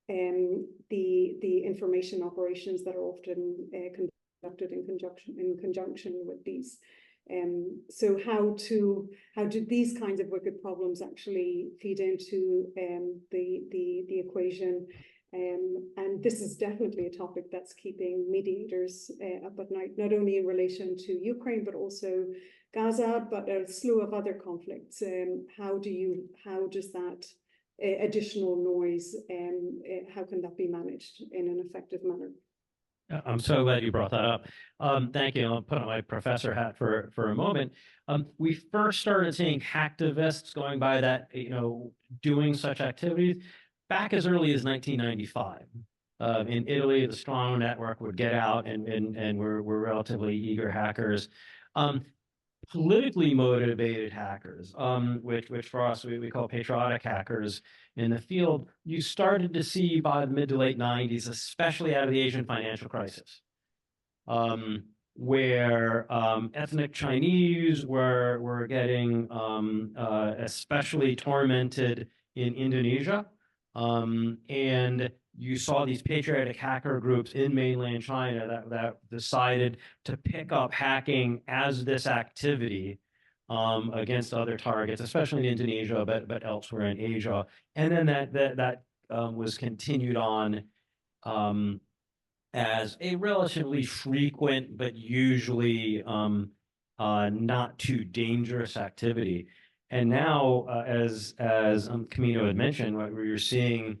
Speaker 3: the information operations that are often conducted in conjunction with these. So how do these kinds of wicked problems actually feed into the equation? And this is definitely a topic that's keeping mediators up at night, not only in relation to Ukraine, but also Gaza, but a slew of other conflicts. How does that additional noise, how can that be managed in an effective manner?
Speaker 1: I'm so glad you brought that up. Thank you. I'll put on my professor hat for a moment. We first started seeing hacktivists going by that, doing such activities back as early as 1995. In Italy, the Strong Network would get out and were relatively eager hackers. Politically motivated hackers, which for us we call patriotic hackers in the field, you started to see by the mid to late 90s, especially out of the Asian financial crisis, where ethnic Chinese were getting especially tormented in Indonesia, and you saw these patriotic hacker groups in mainland China that decided to pick up hacking as this activity against other targets, especially in Indonesia, but elsewhere in Asia. And then that was continued on as a relatively frequent, but usually not too dangerous activity. And now, as Camino had mentioned, what we're seeing,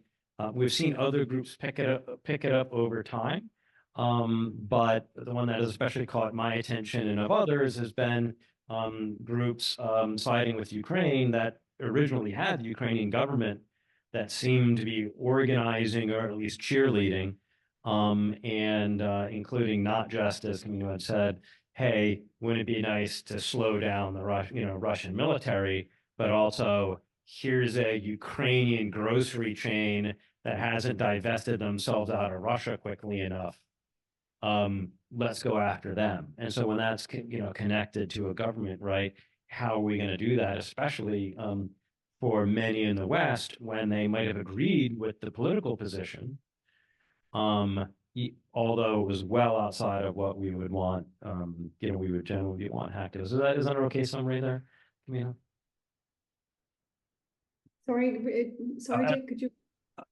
Speaker 1: we've seen other groups pick it up over time. But the one that has especially caught my attention and of others has been groups siding with Ukraine that originally had the Ukrainian government that seemed to be organizing or at least cheerleading, and including not just, as Camino had said, hey, wouldn't it be nice to slow down the Russian military, but also here's a Ukrainian grocery chain that hasn't divested themselves out of Russia quickly enough. Let's go after them. And so when that's connected to a government, right? How are we going to do that, especially for many in the West when they might have agreed with the political position, although it was well outside of what we would want, we would generally want hacked. Is that an okay summary there, Camino?
Speaker 3: Sorry, Jake, could you?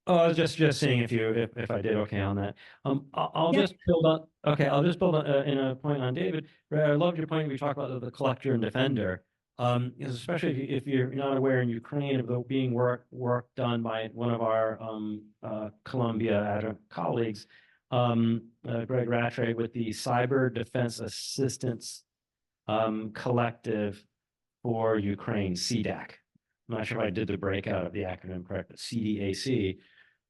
Speaker 1: Oh, I was just seeing if I did okay on that. I'll
Speaker 3: Yeah.
Speaker 1: just build on. Okay, I'll just build on, in a point on David. I loved your point. We talked about the collector and defender. Especially if you're not aware, in Ukraine, of being work done by one of our Columbia adjunct colleagues, Greg Rattray, with the Cyber Defense Assistance Collective for Ukraine, CDAC. I'm not sure if I did the breakout of the acronym correct, but CDAC,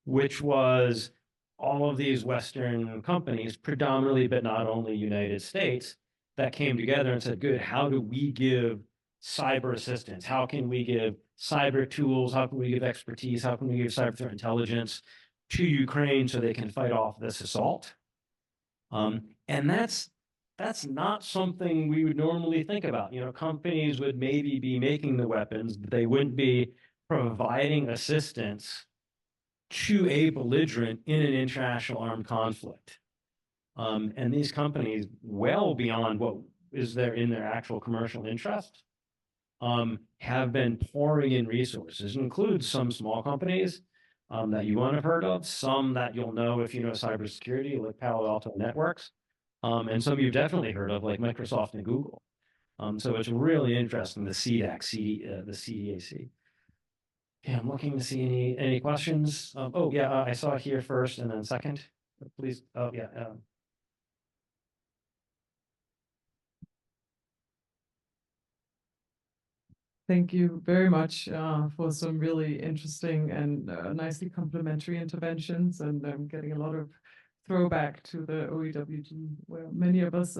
Speaker 1: which was all of these Western companies, predominantly, but not only United States, that came together and said, good, how do we give cyber assistance? How can we give cyber tools? How can we give expertise? How can we give cyber threat intelligence to Ukraine so they can fight off this assault? And that's not something we would normally think about. Companies would maybe be making the weapons, but they wouldn't be providing assistance to a belligerent in an international armed conflict. And these companies, well beyond what is there in their actual commercial interest, have been pouring in resources. It includes some small companies that you won't have heard of, some that you'll know if you know cybersecurity, like Palo Alto Networks, and some you've definitely heard of, like Microsoft and Google. So it's really interesting, the CDAC, the CDAC. Yeah, I'm looking to see any questions. Oh yeah, I saw it here first and then second, please. Oh yeah.
Speaker 5: Thank you very much for some really interesting and nicely complementary interventions. And I'm getting a lot of throwback to the OEWG, where many of us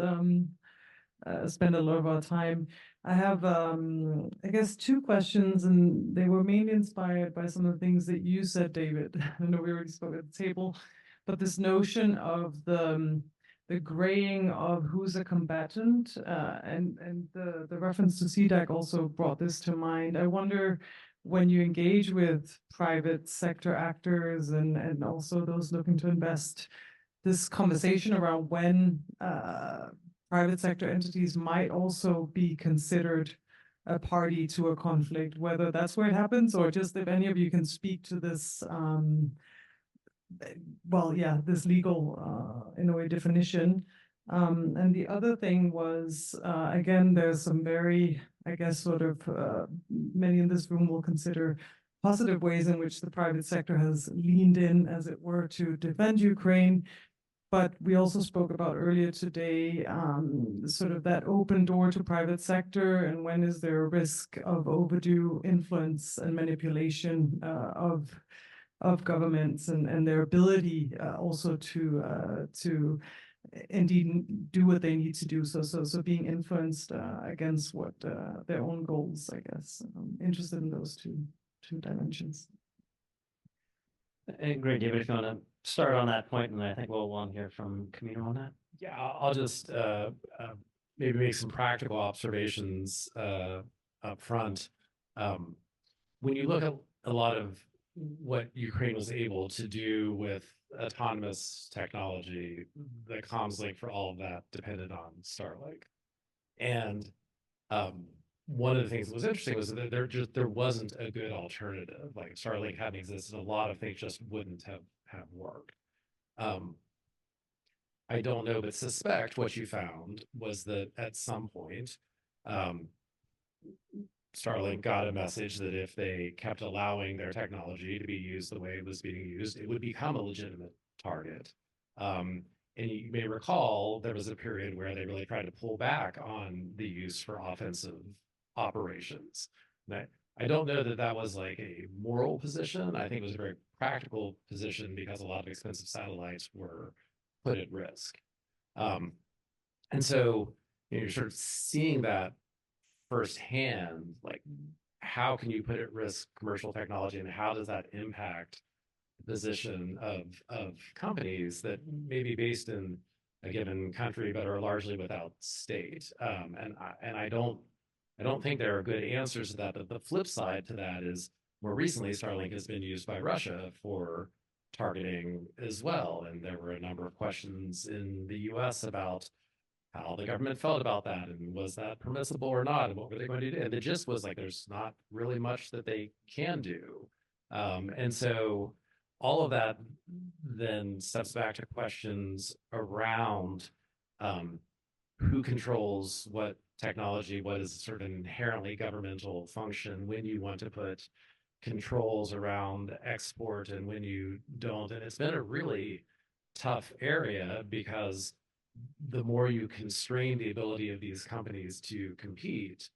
Speaker 5: spend a lot of our time. I have, I guess, two questions, and they were mainly inspired by some of the things that you said, David. I know we already spoke at the table, but this notion of the graying of who's a combatant, and the reference to CDAC also brought this to mind. I wonder, when you engage with private sector actors and also those looking to invest, this conversation around when private sector entities might also be considered a party to a conflict, whether that's where it happens, or just if any of you can speak to this, this legal, in a way, definition. And the other thing was, again, there's some very, I guess, sort of, many in this room will consider positive ways in which the private sector has leaned in, as it were, to defend Ukraine. But we also spoke about earlier today, sort of that open door to private sector, and when is there a risk of overdue influence and manipulation of governments and their ability also to indeed do what they need to do. So being influenced against what their own goals, I guess. I'm interested in those two dimensions.
Speaker 1: Great, David, if you want to start on that point, and I think we'll want to hear from Camino on that.
Speaker 2: Yeah, I'll just maybe make some practical observations up front. When you look at a lot of what Ukraine was able to do with autonomous technology, the comms link for all of that depended on Starlink. And one of the things that was interesting was that there wasn't a good alternative. Like, Starlink hadn't existed, a lot of things just wouldn't have worked. I don't know, but suspect what you found was that at some point, Starlink got a message that if they kept allowing their technology to be used the way it was being used, it would become a legitimate target. And you may recall there was a period where they really tried to pull back on the use for offensive operations. I don't know that that was like a moral position. I think it was a very practical position because a lot of expensive satellites were put at risk. And so you're sort of seeing that firsthand, like how can you put at risk commercial technology and how does that impact the position of companies that may be based in a given country but are largely without state? And I don't think there are good answers to that. But the flip side to that is more recently, Starlink has been used by Russia for targeting as well. And there were a number of questions in the US about how the government felt about that and was that permissible or not, and what were they going to do? And the gist was like, there's not really much that they can do. And so all of that then steps back to questions around who controls what technology, what is sort of an inherently governmental function, when you want to put controls around export and when you don't. And it's been a really tough area because the more you constrain the ability of these companies to compete,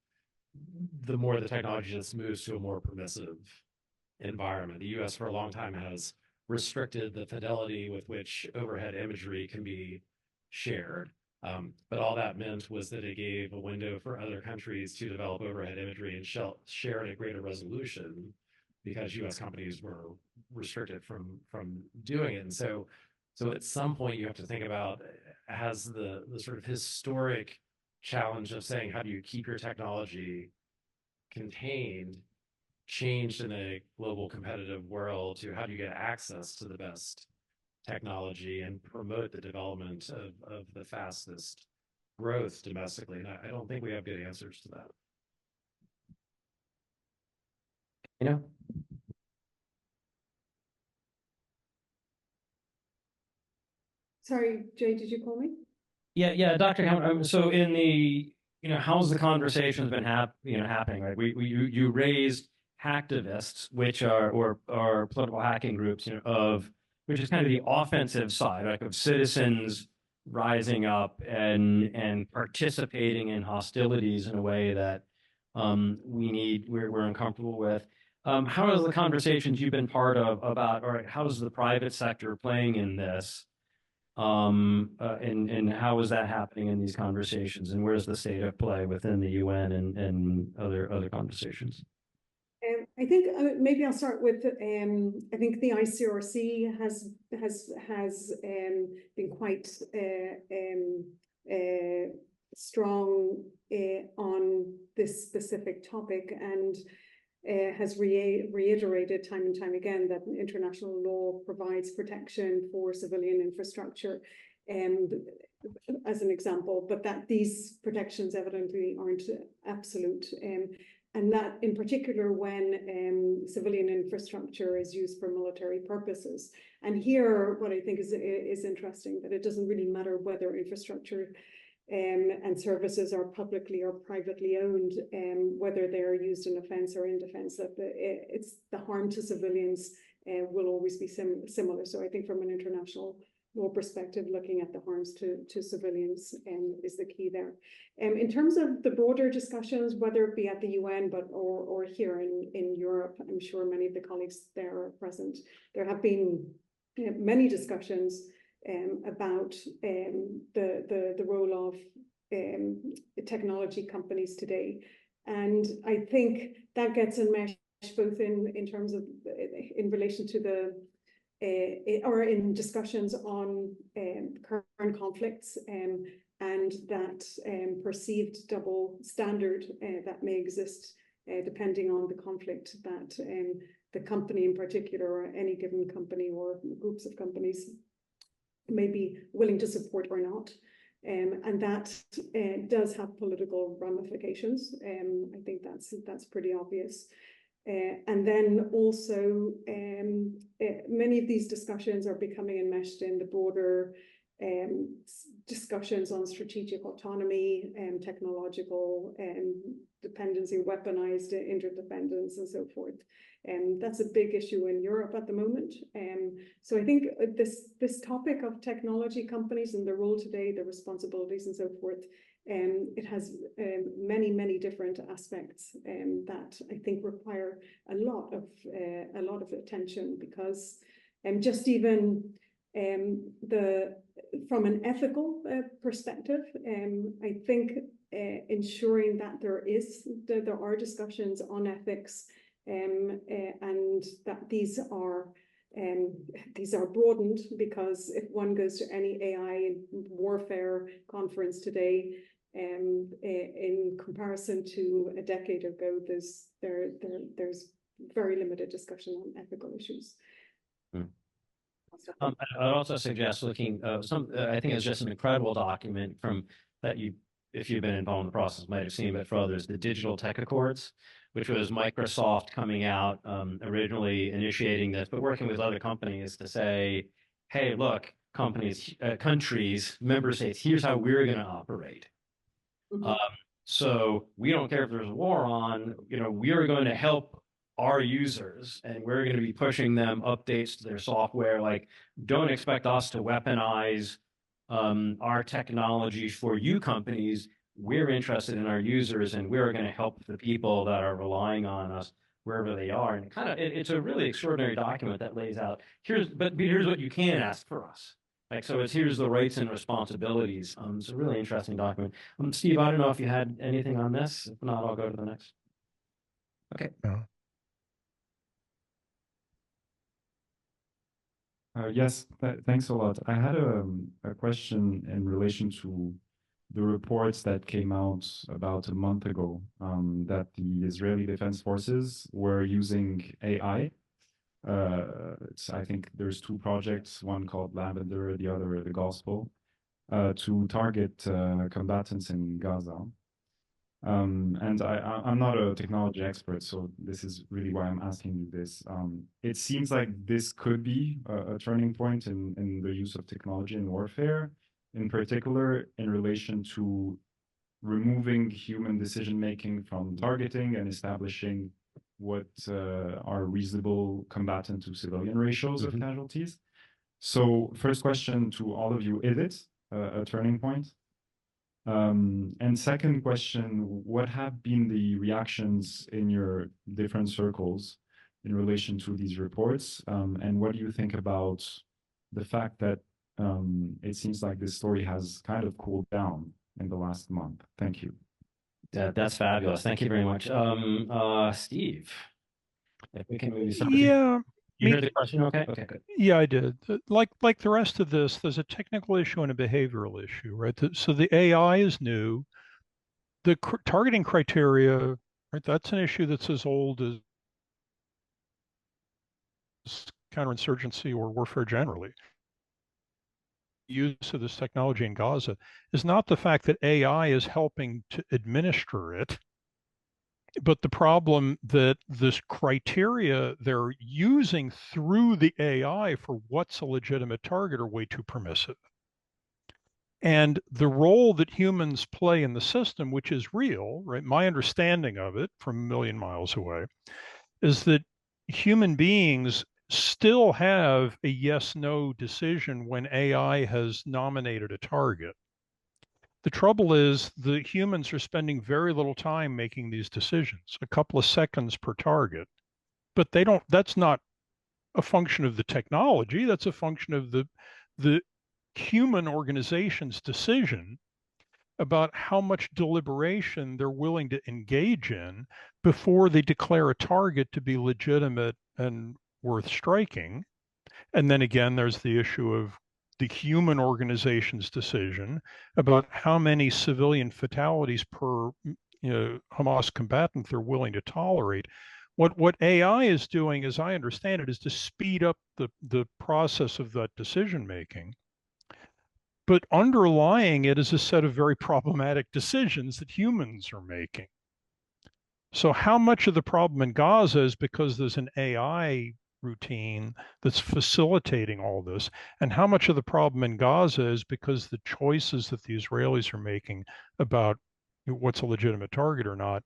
Speaker 2: the more the technology just moves to a more permissive environment. The US for a long time has restricted the fidelity with which overhead imagery can be shared. But all that meant was that it gave a window for other countries to develop overhead imagery and share at a greater resolution because US companies were restricted from doing it. And so at some point you have to think about, has the sort of historic challenge of saying, how do you keep your technology contained, changed in a global competitive world to how do you get access to the best technology and promote the development of the fastest growth domestically? And I don't think we have good answers to that.
Speaker 1: You know?
Speaker 3: Sorry, Jay, did you call me?
Speaker 1: Yeah, Dr. Kavanagh, so in the, how's the conversations been happening, right? You raised hacktivists, which are political hacking groups, which is kind of the offensive side, like of citizens rising up and participating in hostilities in a way that we're uncomfortable with. How are the conversations you've been part of about, all right, how is the private sector playing in this? And how is that happening in these conversations, and where's the state of play within the UN and other conversations?
Speaker 3: I think maybe I'll start with I think the ICRC has been quite strong on this specific topic and has reiterated time and time again that international law provides protection for civilian infrastructure, as an example, but that these protections evidently aren't absolute. And that in particular when civilian infrastructure is used for military purposes. And here, what I think is interesting, that it doesn't really matter whether infrastructure and services are publicly or privately owned, whether they're used in offense or in defense, that it's the harm to civilians will always be similar. So I think from an international law perspective, looking at the harms to civilians is the key there. In terms of the broader discussions, whether it be at the UN or here in Europe, I'm sure many of the colleagues there are present. There have been many discussions about the role of technology companies today, and I think that gets enmeshed both in terms of in relation to the or in discussions on current conflicts and that perceived double standard that may exist depending on the conflict that the company in particular, or any given company or groups of companies, may be willing to support or not. And that does have political ramifications. I think that's pretty obvious. And then also many of these discussions are becoming enmeshed in the broader discussions on strategic autonomy and technological dependency, weaponized interdependence, and so forth. That's a big issue in Europe at the moment. So I think this topic of technology companies and their role today, their responsibilities, and so forth, it has many different aspects that I think require a lot of attention, because just even from an ethical perspective, I think ensuring that there are discussions on ethics, and that these are broadened, because if one goes to any AI warfare conference today, in comparison to a decade ago, there's very limited discussion on ethical issues.
Speaker 1: I'd also suggest looking, I think it's just an incredible document from that if you've been involved in the process, might have seen, but for others, the Digital Tech Accords, which was Microsoft coming out, originally initiating this, but working with other companies to say, hey, look, countries, member states, here's how we're going to operate. So we don't care if there's a war on, we are going to help our users, and we're going to be pushing them updates to their software. Like, don't expect us to weaponize our technology for you companies. We're interested in our users, and we're going to help the people that are relying on us wherever they are. And it's a really extraordinary document that lays out here's what you can ask for us. Like, so here's the rights and responsibilities. It's a really interesting document. Steve, I don't know if you had anything on this. If not, I'll go to the next. Okay.
Speaker 6: Yes, thanks a lot. I had a question in relation to the reports that came out about a month ago, that the Israeli Defense Forces were using AI. I think there's two projects, one called Lavender, the other the Gospel, to target combatants in Gaza. And I'm not a technology expert, so this is really why I'm asking you this. It seems like this could be a turning point in the use of technology in warfare, in particular in relation to removing human decision-making from targeting and establishing what are reasonable combatant to civilian ratios of casualties. So first question to all of you, is it a turning point? And second question, what have been the reactions in your different circles in relation to these reports? And what do you think about the fact that it seems like this story has kind of cooled down in the last month? Thank you.
Speaker 1: That's fabulous. Thank you very much. Steve, if we can maybe start.
Speaker 4: Yeah.
Speaker 1: You heard the question? Okay. Okay, good.
Speaker 4: Yeah, I did. Like the rest of this, there's a technical issue and a behavioral issue, right? So the AI is new. The targeting criteria, right? That's an issue that's as old as counterinsurgency or warfare generally. Use of this technology in Gaza is not the fact that AI is helping to administer it, but the problem that this criteria they're using through the AI for what's a legitimate target are way too permissive. And the role that humans play in the system, which is real, right? My understanding of it from a million miles away is that human beings still have a yes/no decision when AI has nominated a target. The trouble is the humans are spending very little time making these decisions, a couple of seconds per target, but that's not a function of the technology. That's a function of the human organization's decision about how much deliberation they're willing to engage in before they declare a target to be legitimate and worth striking. And then again, there's the issue of the human organization's decision about how many civilian fatalities per Hamas combatant they're willing to tolerate. What AI is doing, as I understand it, is to speed up the process of that decision making. But underlying it is a set of very problematic decisions that humans are making. So how much of the problem in Gaza is because there's an AI routine that's facilitating all this, and how much of the problem in Gaza is because the choices that the Israelis are making about what's a legitimate target or not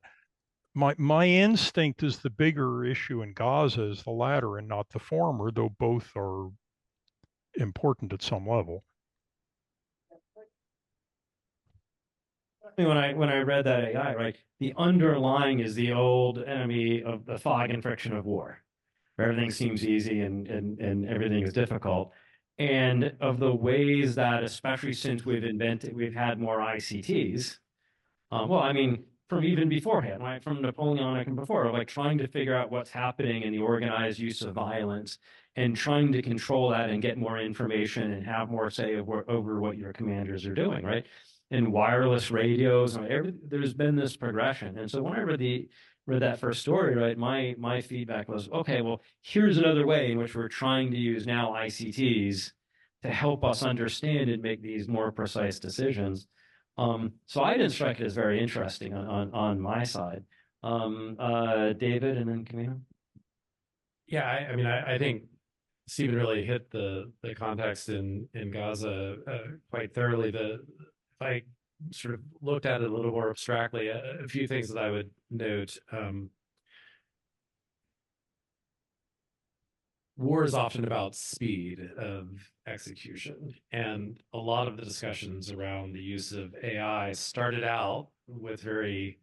Speaker 4: My instinct is the bigger issue in Gaza is the latter and not the former, though both are important at some level.
Speaker 1: When I read that AI, right, the underlying is the old enemy of the fog and friction of war, where everything seems easy and everything is difficult. And of the ways that, especially since we've had more ICTs, well, I mean, from even beforehand, right, from Napoleonic and before, like trying to figure out what's happening in the organized use of violence and trying to control that and get more information and have more say over what your commanders are doing, right? And wireless radios, there's been this progression. And so when I read that first story, right, my feedback was, okay, well, here's another way in which we're trying to use now ICTs to help us understand and make these more precise decisions. So I didn't strike it as very interesting on my side. David and then Camino.
Speaker 2: Yeah, I mean, I think Stephen really hit the context in Gaza quite thoroughly. If I sort of looked at it a little more abstractly, a few things that I would note. War is often about speed of execution, and a lot of the discussions around the use of AI started out with very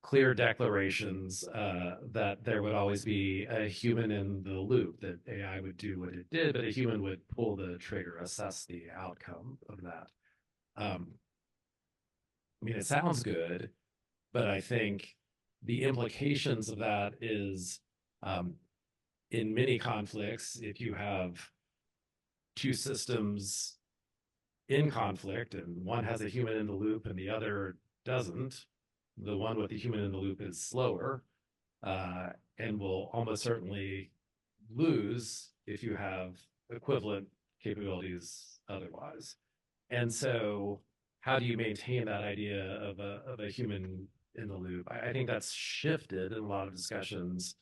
Speaker 2: clear declarations that there would always be a human in the loop, that AI would do what it did, but a human would pull the trigger, assess the outcome of that. I mean, it sounds good, but I think the implications of that is in many conflicts, if you have two systems in conflict and one has a human in the loop and the other doesn't, the one with the human in the loop is slower and will almost certainly lose if you have equivalent capabilities otherwise. And so how do you maintain that idea of a human in the loop? I think that's shifted in a lot of discussions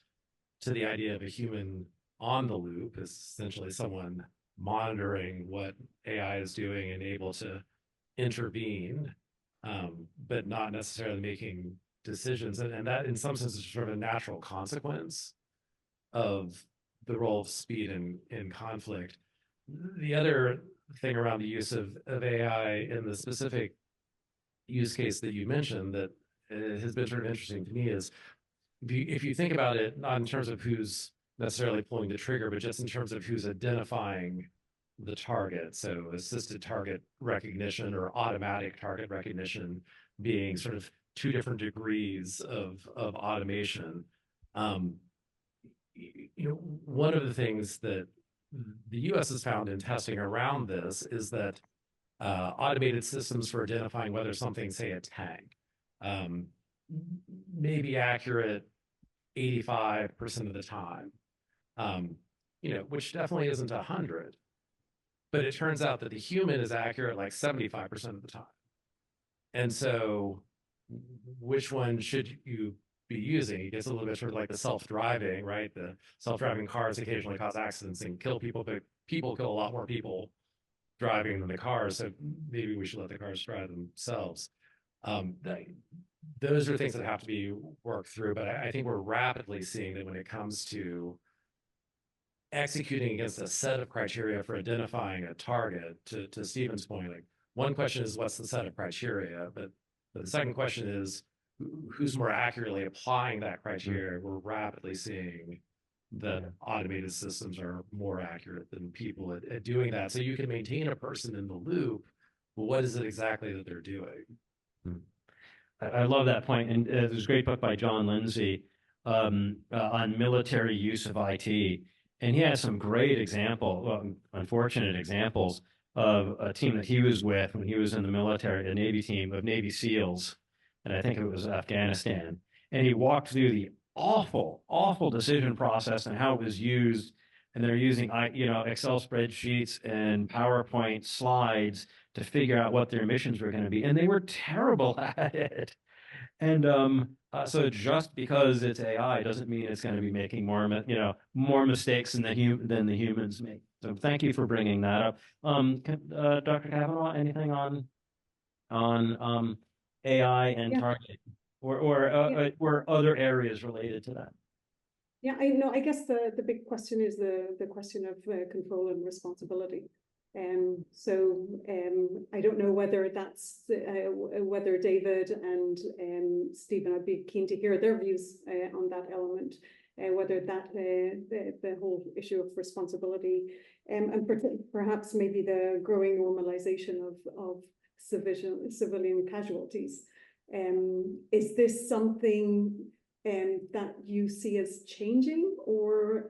Speaker 2: to the idea of a human on the loop, is essentially someone monitoring what AI is doing and able to intervene, but not necessarily making decisions. And that in some sense is sort of a natural consequence of the role of speed in conflict. The other thing around the use of AI in the specific use case that you mentioned that has been sort of interesting to me is if you think about it, not in terms of who's necessarily pulling the trigger, but just in terms of who's identifying the target. So assisted target recognition or automatic target recognition being sort of two different degrees of automation. One of the things that the US has found in testing around this is that automated systems for identifying whether something, say a tank, may be accurate 85% of the time, which definitely isn't 100, but it turns out that the human is accurate like 75% of the time. And so which one should you be using? It gets a little bit sort of like the self-driving, right? The self-driving cars occasionally cause accidents and kill people, but people kill a lot more people driving than the cars. So maybe we should let the cars drive themselves. Those are things that have to be worked through, but I think we're rapidly seeing that when it comes to executing against a set of criteria for identifying a target, to Stephen's point, like one question is what's the set of criteria, but the second question is who's more accurately applying that criteria. We're rapidly seeing that automated systems are more accurate than people at doing that. So you can maintain a person in the loop, but what is it exactly that they're doing?
Speaker 1: I love that point. And there's a great book by John Lindsay on military use of IT. And he has some great unfortunate examples of a team that he was with when he was in the military, a Navy team of Navy SEALs, and I think it was Afghanistan. And he walked through the awful, awful decision process and how it was used. And they're using, Excel spreadsheets and PowerPoint slides to figure out what their missions were going to be. And they were terrible at it. And so just because it's AI doesn't mean it's going to be making more mistakes than the humans make. So thank you for bringing that up. Dr. Kavanagh, anything on AI and targeting? or other areas related to that?
Speaker 3: Yeah, I guess the big question is the question of control and responsibility. I don't know whether that's whether David and Stephen, I'd be keen to hear their views on that element, whether that the whole issue of responsibility and perhaps maybe the growing normalization of civilian casualties. Is this something that you see as changing, or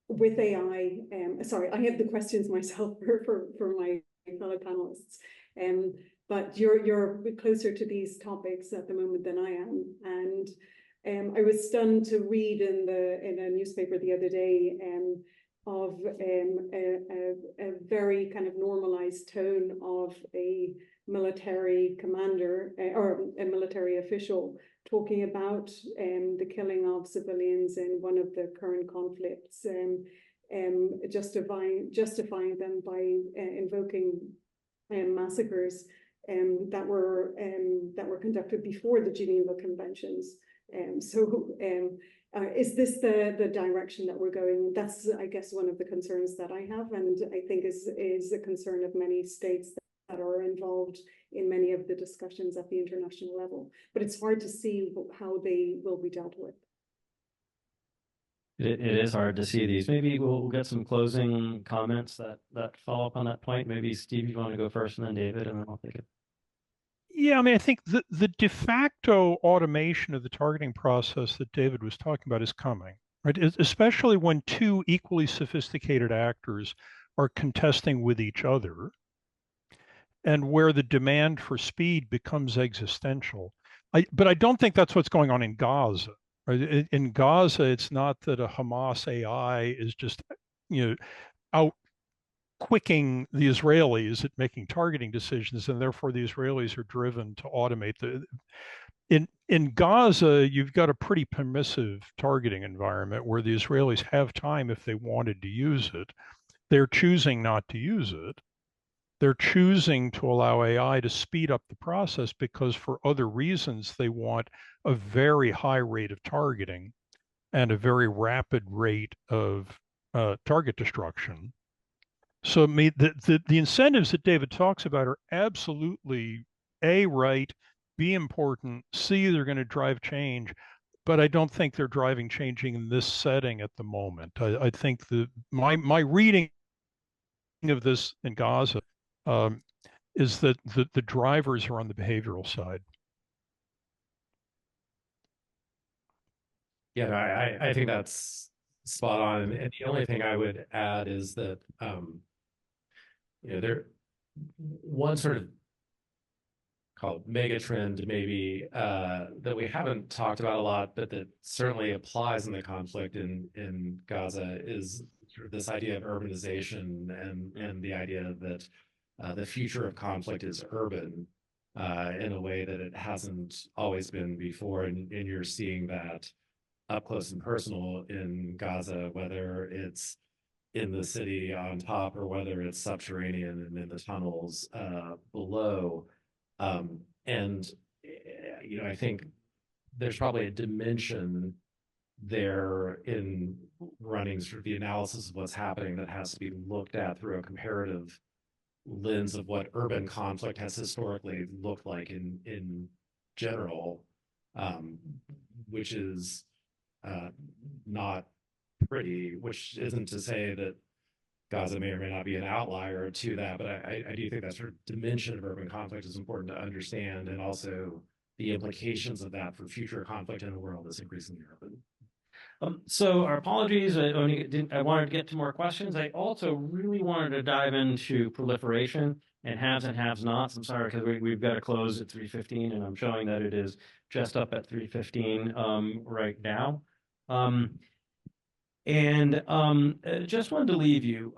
Speaker 3: with AI? Sorry, I have the questions myself for my fellow panelists, but you're closer to these topics at the moment than I am, and I was stunned to read in a newspaper the other day of a very kind of normalized tone of a military commander or a military official talking about the killing of civilians in one of the current conflicts, justifying them by invoking massacres that were conducted before the Geneva Conventions. Is this the direction that we're going? That's, I guess, one of the concerns that I have, and I think is a concern of many states that are involved in many of the discussions at the international level. But it's hard to see how they will be dealt with.
Speaker 1: It is hard to see these. Maybe we'll get some closing comments that follow up on that point. Maybe Steve, you want to go first, and then David, and then I'll take it.
Speaker 4: Yeah, I mean, I think the de facto automation of the targeting process that David was talking about is coming, right? Especially when two equally sophisticated actors are contesting with each other, and where the demand for speed becomes existential. But I don't think that's what's going on in Gaza. Right? In Gaza, it's not that a Hamas AI is just, out quicking the Israelis at making targeting decisions, and therefore the Israelis are driven to automate the. In Gaza, you've got a pretty permissive targeting environment where the Israelis have time if they wanted to use it. They're choosing not to use it. They're choosing to allow AI to speed up the process because for other reasons, they want a very high rate of targeting and a very rapid rate of target destruction. So the incentives that David talks about are absolutely A, right, B, important, C, they're going to drive change, but I don't think they're driving changing in this setting at the moment. I think my reading of this in Gaza is that the drivers are on the behavioral side.
Speaker 2: Yeah, I think that's spot on. And the only thing I would add is that, there one sort of called mega trend maybe that we haven't talked about a lot, but that certainly applies in the conflict in Gaza is sort of this idea of urbanization and the idea that the future of conflict is urban in a way that it hasn't always been before. And you're seeing that up close and personal in Gaza, whether it's in the city on top or whether it's subterranean and in the tunnels below. I think there's probably a dimension there in running sort of the analysis of what's happening that has to be looked at through a comparative lens of what urban conflict has historically looked like in general, which is not pretty, which isn't to say that Gaza may or may not be an outlier to that, but I do think that sort of dimension of urban conflict is important to understand, and also the implications of that for future conflict in a world that's increasingly urban.
Speaker 1: So our apologies, I wanted to get to more questions. I also really wanted to dive into proliferation and haves and have-nots. I'm sorry, because we've got to close at 3:15, and I'm showing that it is just up at 3:15 right now. Just wanted to leave you.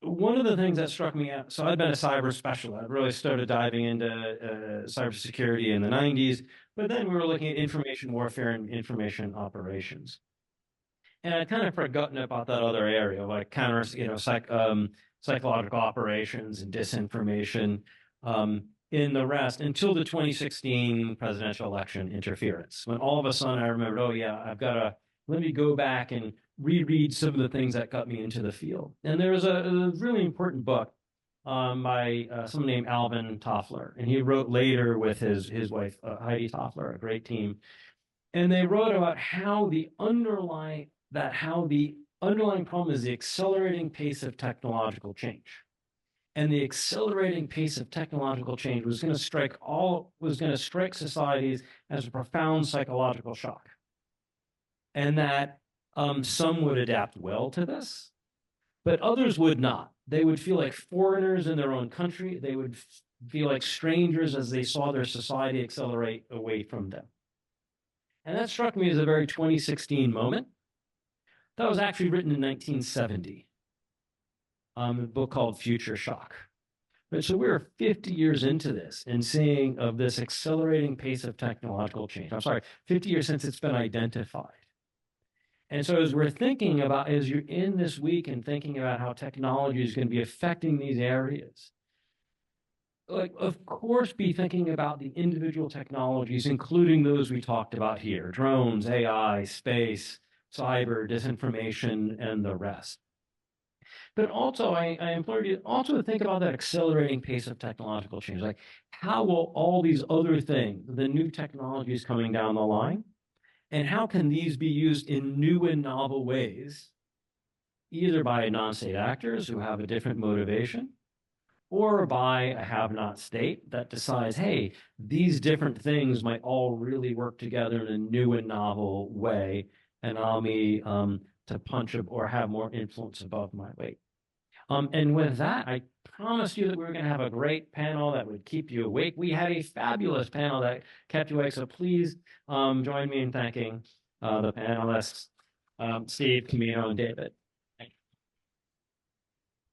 Speaker 1: One of the things that struck me out, so I've been a cyber specialist. I really started diving into cybersecurity in the 90s, but then we were looking at information warfare and information operations. And I'd kind of forgotten about that other area, like psychological operations and disinformation. in the rest until the 2016 presidential election interference, when all of a sudden I remembered, oh yeah, let me go back and reread some of the things that got me into the field. And there was a really important book by someone named Alvin Toffler, and he wrote later with his wife, Heidi Toffler, a great team. And they wrote about how the underlying problem is the accelerating pace of technological change. And the accelerating pace of technological change was going to strike societies as a profound psychological shock. And that some would adapt well to this, but others would not. They would feel like foreigners in their own country. They would feel like strangers as they saw their society accelerate away from them. And that struck me as a very 2016 moment. That was actually written in 1970. A book called Future Shock. But so we're 50 years into this and seeing of this accelerating pace of technological change. I'm sorry, 50 years since it's been identified. And so as we're thinking about, as you're in this week and thinking about how technology is going to be affecting these areas, like, of course, be thinking about the individual technologies, including those we talked about here, drones, AI, space, cyber, disinformation, and the rest. But also, I implore you also to think about that accelerating pace of technological change. Like, how will all these other things, the new technologies coming down the line, and how can these be used in new and novel ways, either by non-state actors who have a different motivation, or by a have-not state that decides, hey, these different things might all really work together in a new and novel way, and allow me to punch or have more influence above my weight. And with that, I promised you that we were going to have a great panel that would keep you awake. We had a fabulous panel that kept you awake, so please join me in thanking the panelists, Steve, Camino, and David.